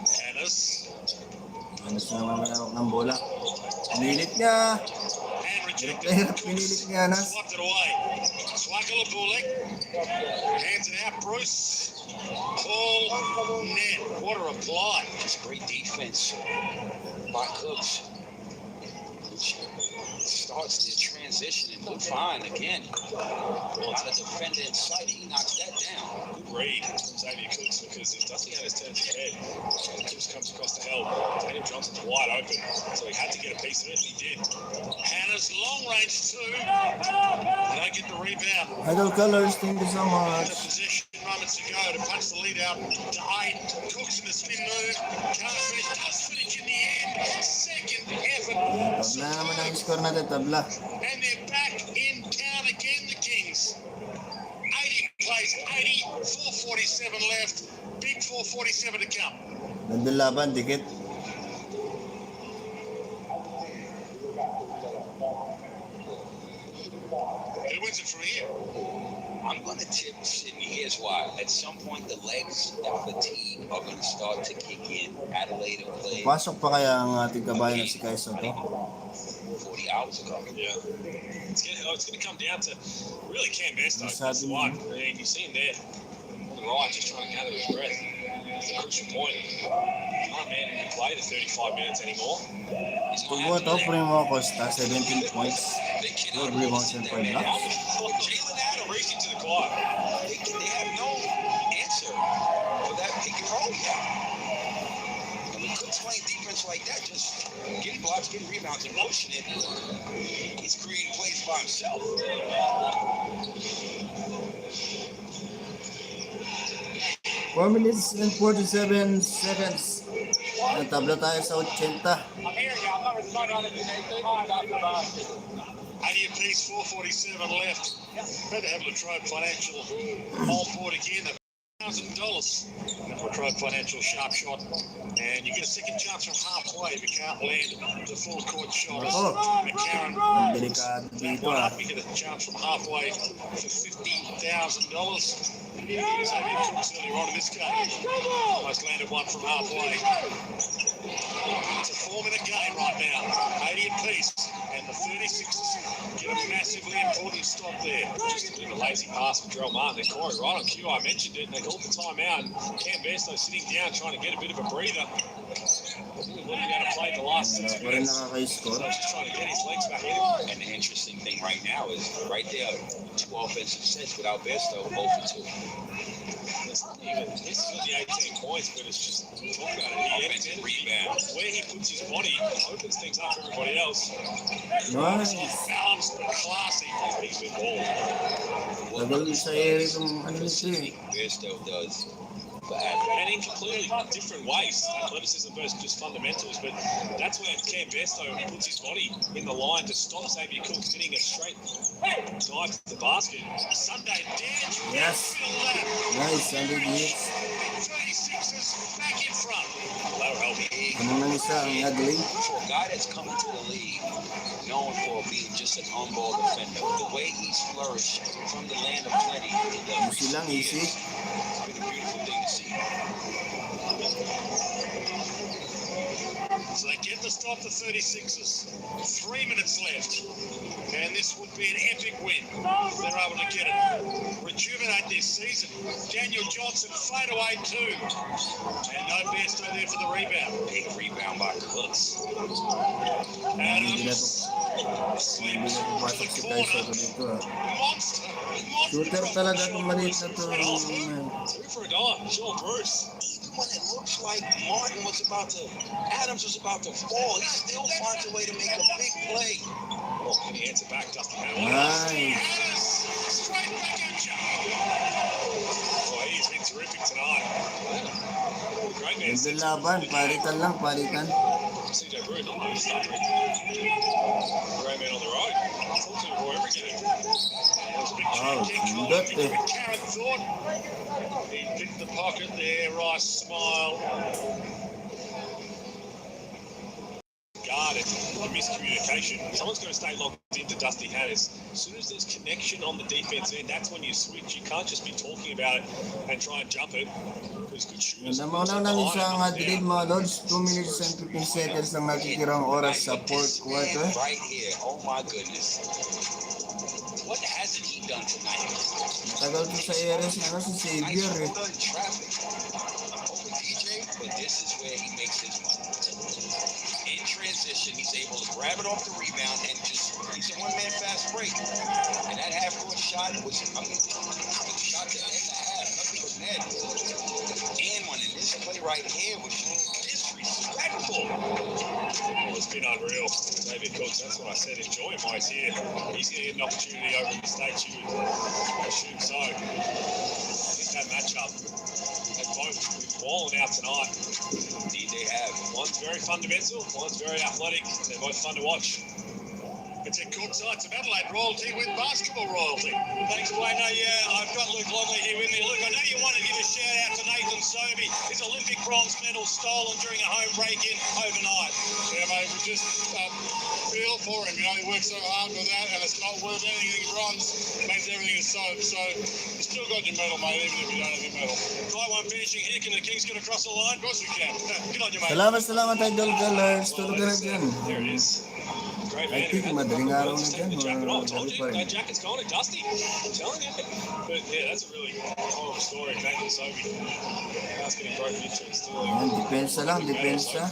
Hannes. Ano siya naman malawak ng bola. Pinilit niya. And Hirap rejected. na hirap pinilit niya, Anas. Swapped it away. Swagala Bullock. Hands it out. Bruce. Paul Net. What a reply. Just great defense by Cooks. Which starts the transition and look fine again. Not a defender in sight. He knocks that down. Good read from Xavier Cooks, because if Dusty Harris turns his head, Cooks comes across the help. Daniel Johnson's wide open, so he had to get a piece of it, and he did. Hannah's long range two. They don't get the rebound. Idol Colors, thank you so Out much. of position moments ago to punch the lead out to 8. Cooks in the spin move. Can't finish. Does finish in the end. Second effort. Tabla naman ang score natin, tabla. And they're back in town again, the Kings. 80 plays, 80, 4:47 left. Big 4:47 to come. Nandun laban, dikit. Who wins it from here? I'm going to tip Sydney. Here's why. At some point, the legs and fatigue are going to start to kick in. Adelaide have played Pasok pa kaya ang ating kabayan na si Kai Sotto? 40 hours ago. Yeah. It's going to come down to really Cam Bairstow. Masabi That's the mo. one. And you see him there on the right, just trying to gather his breath. It's a crucial point. Oh man, he can play the 35 minutes anymore. Tubo to, Primo Costa, 17 points. 4 rebounds and 5 blocks. Jalen Adams Racing to the clock. they have no answer for that pick and roll. And when Cook's playing defense like that, just getting blocks, getting rebounds, and motion it, he's creating plays by himself. 4 minutes and 47 seconds. Tabla tayo sa 80. I'm here, y'all. I'm not responding on it. 80 apiece, 4:47 left. Better have Latrobe Financial on board again. $1,000 for Latrobe Financial sharp shot, and you get a second chance from halfway if you can't land the full court shot. Oh. McCarron, Ang delikado dito one ah. up, you get a chance from halfway for $50,000. Xavier Cooks earlier on in this game almost landed one from halfway. It's a 4-minute game right now, 80 apiece, and the 36ers get a massively important stop there. Just a bit of a lazy pass from Jarrell Martin and Corey right on cue. I mentioned it, and they called the timeout. Cam Bairstow sitting down trying to get a bit of a breather. Really looking at to play the last 6 Wala pa rin minutes. So nakaka-score. just trying to get his legs back in. And the interesting thing right now is right there, 2 offensive sets without Bairstow, 0 for 2. It's not even, he's got the 18 points, but it's just, talk about it. He Offensive rebound. where he puts his body opens things up for everybody else. Nice. Balanced but classy. He's been ball. Tagal sa area itong ano nito eh. Bairstow does for Adelaide. And in completely different ways, athleticism versus just fundamentals, but that's where Cam Bairstow puts his body in the line to stop Xavier Cooks hitting a straight dive to the basket. Sunday dance. Yes. Feel that. Nice, 100 hits. 36ers back in front. That'll help. league, Ano nang isa ang Adelaide? for a guy that's come into the league known for being just an on-ball defender, the way he's flourished from the land of plenty in the Easy lang, recent easy. years, it's been a beautiful thing to see. So they get the stop to 36ers. 3 minutes left. And this would be an epic win if they're able to get it. Rejuvenate this season. Daniel Johnson, fade away too. And no best there for the rebound. Big rebound by Cooks. Hindi na Adams to. slips Hindi na to pumasok the si Kai corner. Sotto dito. Monster. Shooter talaga kung maliit na to. Two for a dime, Sean Bruce. Even when it looks like Martin was about to, Adams was about to fall, he still finds a way to make a big play. Oh, can he answer back, Dusty Hannah? Nice. Straight back at you. Oh, he's been terrific tonight. Great man. Ganda laban. Palitan lang, palitan. CJ Brew, not no stuff. Great man on the road. Talk to him for every game. Wow, sundot eh. Karen thought he picked the pocket there. Rice smile. Guarded. Miscommunication. Someone's going to stay locked into Dusty Hannahs. As soon as there's connection on the defense end, that's when you switch. You can't just be talking about it and try and jump it. Because good shooters. Ganda mo lang ng isang Adelaide mga Lods. 2 minutes and 15 seconds lang natitirang oras sa fourth quarter. Right here, oh my goodness. What hasn't he done tonight? Matagal to sa areas na si Xavier eh. Nice in traffic. Over DJ, but this is where he makes his money. In transition, he's able to grab it off the rebound and just, he's a one-man fast break. And that half-court shot was, shot to end the half, nothing but net. And one in this play right here was disrespectful. Oh, it's been unreal. David Cooks, that's what I said. Enjoy him while he's here. He's going to get an opportunity over in the States. You would assume so. I think that matchup, they both been balling out tonight. Indeed, they have. One's very fundamental, one's very athletic. They're both fun to watch. It's a good side. Some Adelaide royalty with basketball royalty. Thanks, Wayne. Yeah, I've got Luke Longley here with me. Luke, I know you want to give a shout out to Nathan Sobey. His Olympic bronze medal stolen during a home break-in overnight. Yeah, mate, we just feel for him. You know, he worked so hard for that, and it's not worth anything. Bronze means everything is soap. So you still got your medal, mate, even if you don't have your medal. Right one finishing here. Can the Kings get across the line? Of course we can. Good on you, mate. Salamat Idol Colors. Tulog ka na dyan. There it is. Great I man. think madaling araw na dyan. Take the jacket off. Told Gabi you, pa rin. that jacket's gone to Dusty. I'm telling you. But yeah, that's a really horrible story. Nathan Sobey. That's getting broken into it still. Ayan, depensa lang, depensa.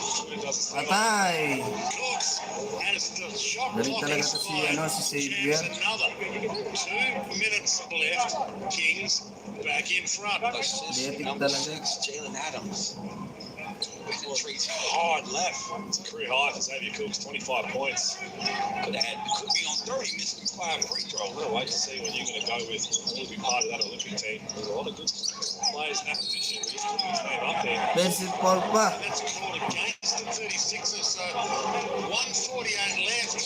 Patay! Cooks has the shot Galing clock talaga to si, si Xavier. another 2 minutes left. Kings back in front. Assist Athletic number talaga. 6, Jalen Adams. Penetrates hard left. It's a career high for Xavier Cooks, 25 points. Could be on 30, missing 5 free throws. What a way to see when you're going to go with, will be part of that Olympic team. There's a lot of good players in that position, but he's putting his name up there. Defensive foul pa. That's called against the 36ers. So 1:48 left.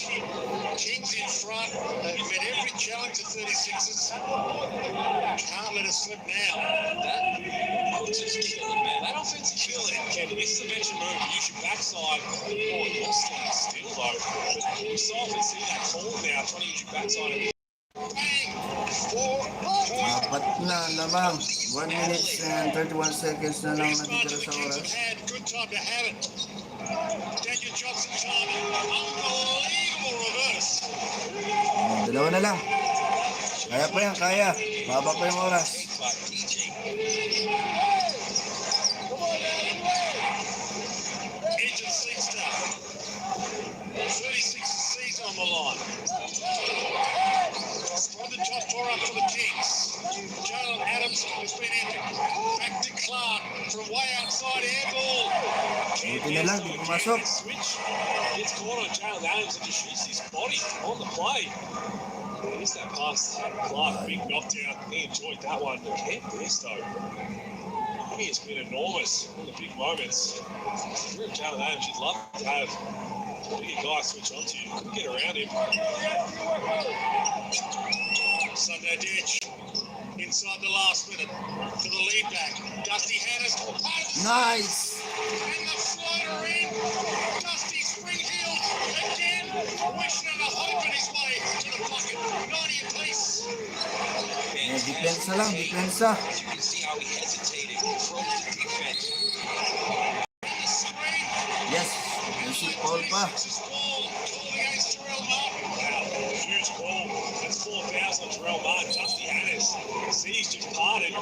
Kings in front. They've met every challenge to 36ers. Can't let it slip now. That Cooks is killing, man. That offense is killing. Kenny, this is a mention move. You use your backside. Oh, you're standing still, though. But you so often see that call now, trying to use your backside. Bang! 4 points. Apat na lamang. 1 minute and 31 seconds na lang These natitira the sa Kings have oras. had good time to have it. Daniel Johnson timing. Unbelievable reverse. Dalawa na lang. Kaya pa yan, kaya. Baba pa yung oras. By DJ. Agent seat start. 36 seats on the line. From the top four up for the Kings. Jalen Adams has been epic. Back to Clark from way outside air ball. Buti na lang, di pumasok. Switch. Gets caught on Jalen Adams and just shoots his body on the play. Here's that pass. Clark, big knockdown. He enjoyed that one. Can't miss though. He has been enormous in the big moments. If you're Jalen Adams, you'd love to have a bigger guy switch onto you. Couldn't get around him. Sunday ditch. Inside the last minute for the lead back. Dusty Hannahs. Nice! And the floater in. Dusty Springfield again. Wishing and hoping his way to the pocket. 90 apiece. Depensa lang, depensa. As you can see how he hesitated, froze the defense. Yes, basic foul pa. Huge call. That's 4 fouls on Terrell Martin. Dusty Hannes. He's just parted.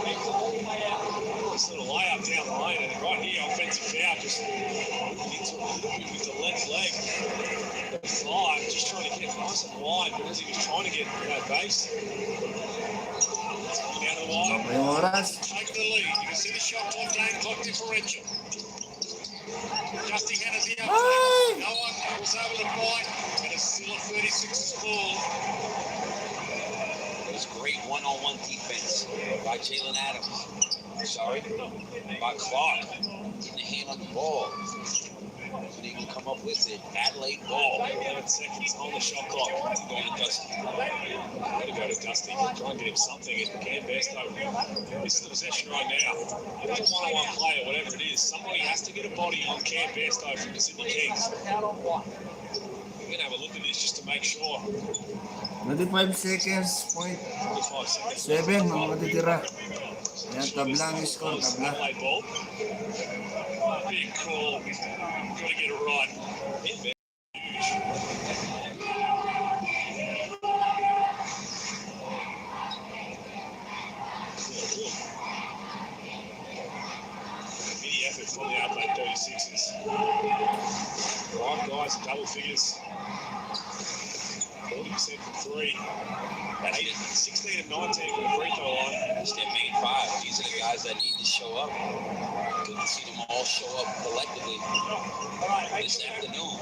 This little layup down the lane. And right here, offensive foul. Just into a little bit with the left leg. The 5, just trying to get nice and wide. But as he was trying to get that base. It's coming down to the wire. May oras. Take the lead. You can see the shot clock, game clock differential. Dusty Hannes the outside. No one was able to bite, and it's still a 36's ball. It was great one-on-one defense by Jalen Adams. Sorry, by Clark. Getting a hand on the ball. Couldn't even come up with it. Adelaide ball. 11 seconds on the shot clock. It's going to Dusty. Way to go to Dusty. Try and get him something. And Cam Bairstow, this is the possession right now. If it's a one-on-one play or whatever it is, somebody has to get a body on Cam Bairstow from the Sydney Kings. We're going to have a look at this just to make sure. 25 seconds, point 7, mga matitira. Yan, tabla ang score, tabla. Adelaide ball. Big call. Got to get it right. Huge. Mini effort from the Adelaide 36ers. Right, guys, double figures. 40% from 3. 16 and 19 from the free throw line. It's their main 5. These are the guys that need to show up. Good to see them all show up collectively this afternoon.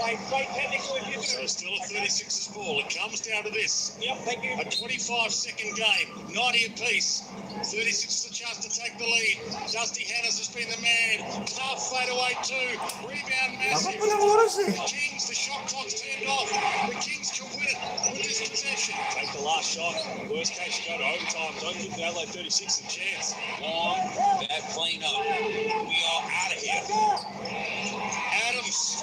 So it's still a 36's ball. It comes down to this. A 25-second game, 90 apiece. 36 is a chance to take the lead. Dusty Hannes has been the man. Half fade away 2. Rebound massive. Dapat palang oras eh. The Kings, the shot clock's turned off. The Kings can win it with this possession. Take the last shot. Worst case, you go to overtime. Don't give the Adelaide 36 a chance. Long, that plane up. We are out of here. Adams,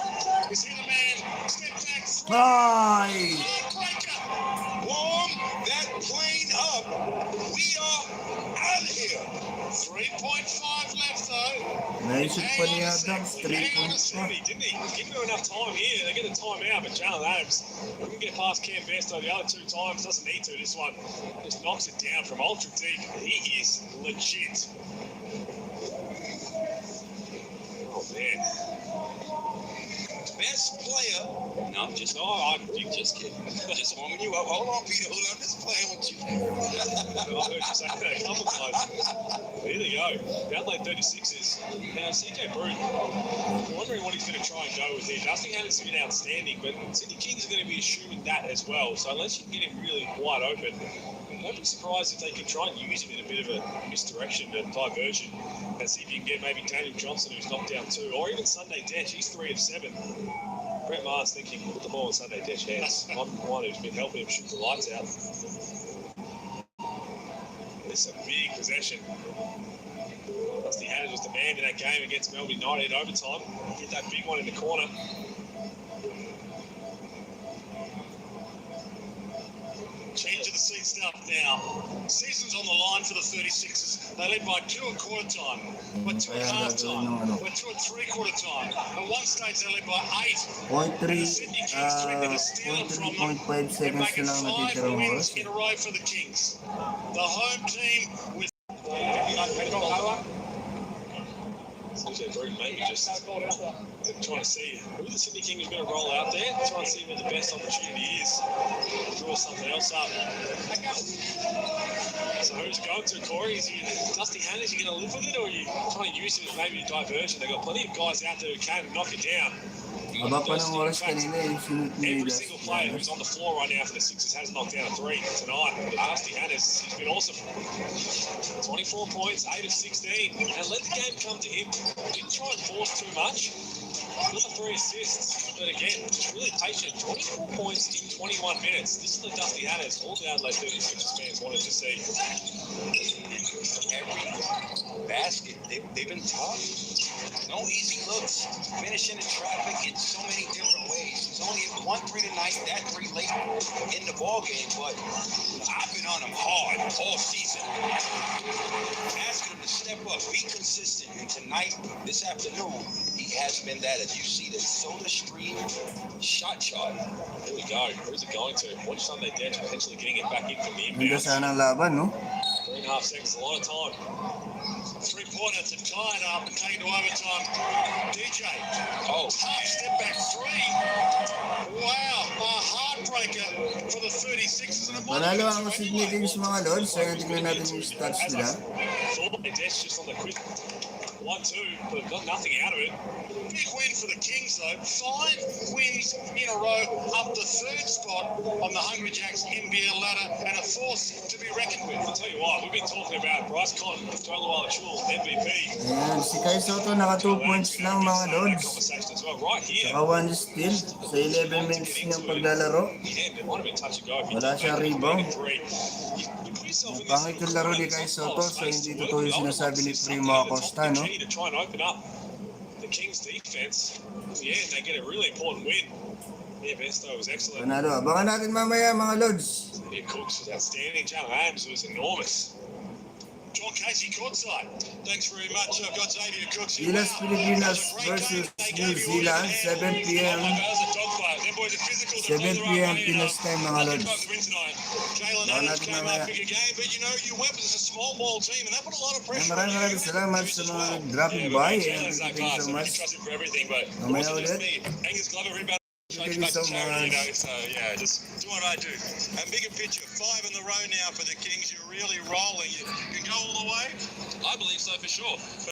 is he the man? Step back, three. Ay! Heartbreaker. Long, that plane up. We are out of here. 3.5 left though. Naisip pa ni Adams, 3 points pa. Didn't he? Give him enough time here. They get a timeout, but Jalen Adams couldn't get past Cam Bairstow the other 2 times. Doesn't need to. This one just knocks it down from ultra deep. He is legit. Oh, man. Best player. No, just kidding. Just warming you up. Hold on, Peter. Hold on. I'm just playing with you. I heard you say that a couple times. Here they go. The Adelaide 36ers. Now, CJ Bruin, wondering what he's going to try and go with here. Dusty Hannes has been outstanding, but Sydney Kings are going to be assuming that as well. So unless you can get him really wide open, don't be surprised if they can try and use him in a bit of a misdirection, a diversion, and see if you can get maybe Daniel Johnson, who's knocked down 2, or even Sunday Dech. He's 3 of 7. Brett Maher's thinking, put the ball in Sunday Dech's hands. I'm the one who's been helping him shoot the lights out. It's a big possession. Dusty Hannes was the man in that game against Melbourne United in overtime. Hit that big one in the corner. Change of the seat stuff now. Season's on the line for the 36ers. They led by 2 at quarter time, by 2 at half time, by 2 at 3/4 time. At one stage they led by 8. 0.3, And the Sydney Kings threatened to steal it from them. 0.5 They're seconds making na lang 5 natitira ng wins oras. in a row for the Kings. The home team with CJ Bruin maybe just trying to see who the Sydney Kings are going to roll out there, trying to see where the best opportunity is, draw something else up. So who's it going to, Corey? Is he Dusty Hannes? You going to live with it, or are you trying to use it as maybe a diversion? They've got plenty of guys out there who can knock it down. Haba pa ng oras kanina yung sinut ni Every single player who's on the floor right now for the Sixers has knocked down a 3 tonight. Dusty Hannes, he's been awesome. 24 points, 8 of 16, and let the game come to him. Didn't try and force too much. Got the 3 assists, but again, just really patient. 24 points in 21 minutes. This is the Dusty Hannes all the Adelaide 36ers fans wanted to see. Every basket, they've been tough. No easy looks. Finishing in traffic in so many different ways. He's only hit 1-3 tonight, that 3 late in the ball game, but I've been on him hard all season. Asking him to step up, be consistent. And tonight, this afternoon, he has been that. As you see the Soda Stream shot chart. Here we go. Who's it going to? Watch Sunday Dance potentially getting it back in from the Ganda inbounds. sana ang laban, no? 3.5 seconds, a lot of time. 3-pointer to tie it up and take it to overtime. DJ. Oh, Half step back 3. Wow. A heartbreaker for the 36ers. And it might Manalo have ang been two Sydney anyway. Kings mga Lods. Kaya tignan natin yung stats nila. Thought Dance just on the quick 1-2, but got nothing out of it. Big win for the Kings, though. 5 wins in a row, up the 3rd spot on the Hungry Jacks NBL ladder, and a force to be reckoned with. I'll tell you what, we've been talking about Bryce Cotton, Joel Chul, MVP. Ayan, si Kai Sotto naka 2 points lang mga Lods. Conversation as well, right here. Saka 1 steal sa 11 minutes niyang paglalaro. Yeah, there might have been touch and go. If you Wala don't siya make it, rebound. you put yourself in this Pangit yung laro ni Kai Sotto, so hindi totoo yung sinasabi ni Primo Acosta, no? To try and open up the Kings defense. Yeah, and they get a really important win. Yeah, Besto was excellent. Panalo, abangan natin mamaya mga Lods. Yeah, Cooks was outstanding. Jalen Adams was enormous. John Casey courtside. Thanks very much. I've got Xavier Cooks. Gilas Pilipinas versus New Zealand, 7 p.m. 7 p.m. Pinas time mga Lods. Jalen Abangan Adams natin came mamaya. up big game, but you know, your weapons is a small ball team, and that put a lot of pressure on Maraming you. salamat sa mga dropping by. And thank you so much. Trust him for everything, but it Mamaya wasn't just ulit. me. Angus Glover rebound. Thank you so much. So yeah, just Do what I do. And bigger picture, 5 in the row now for the Kings. You're really rolling. You can go all the way. I believe so for sure.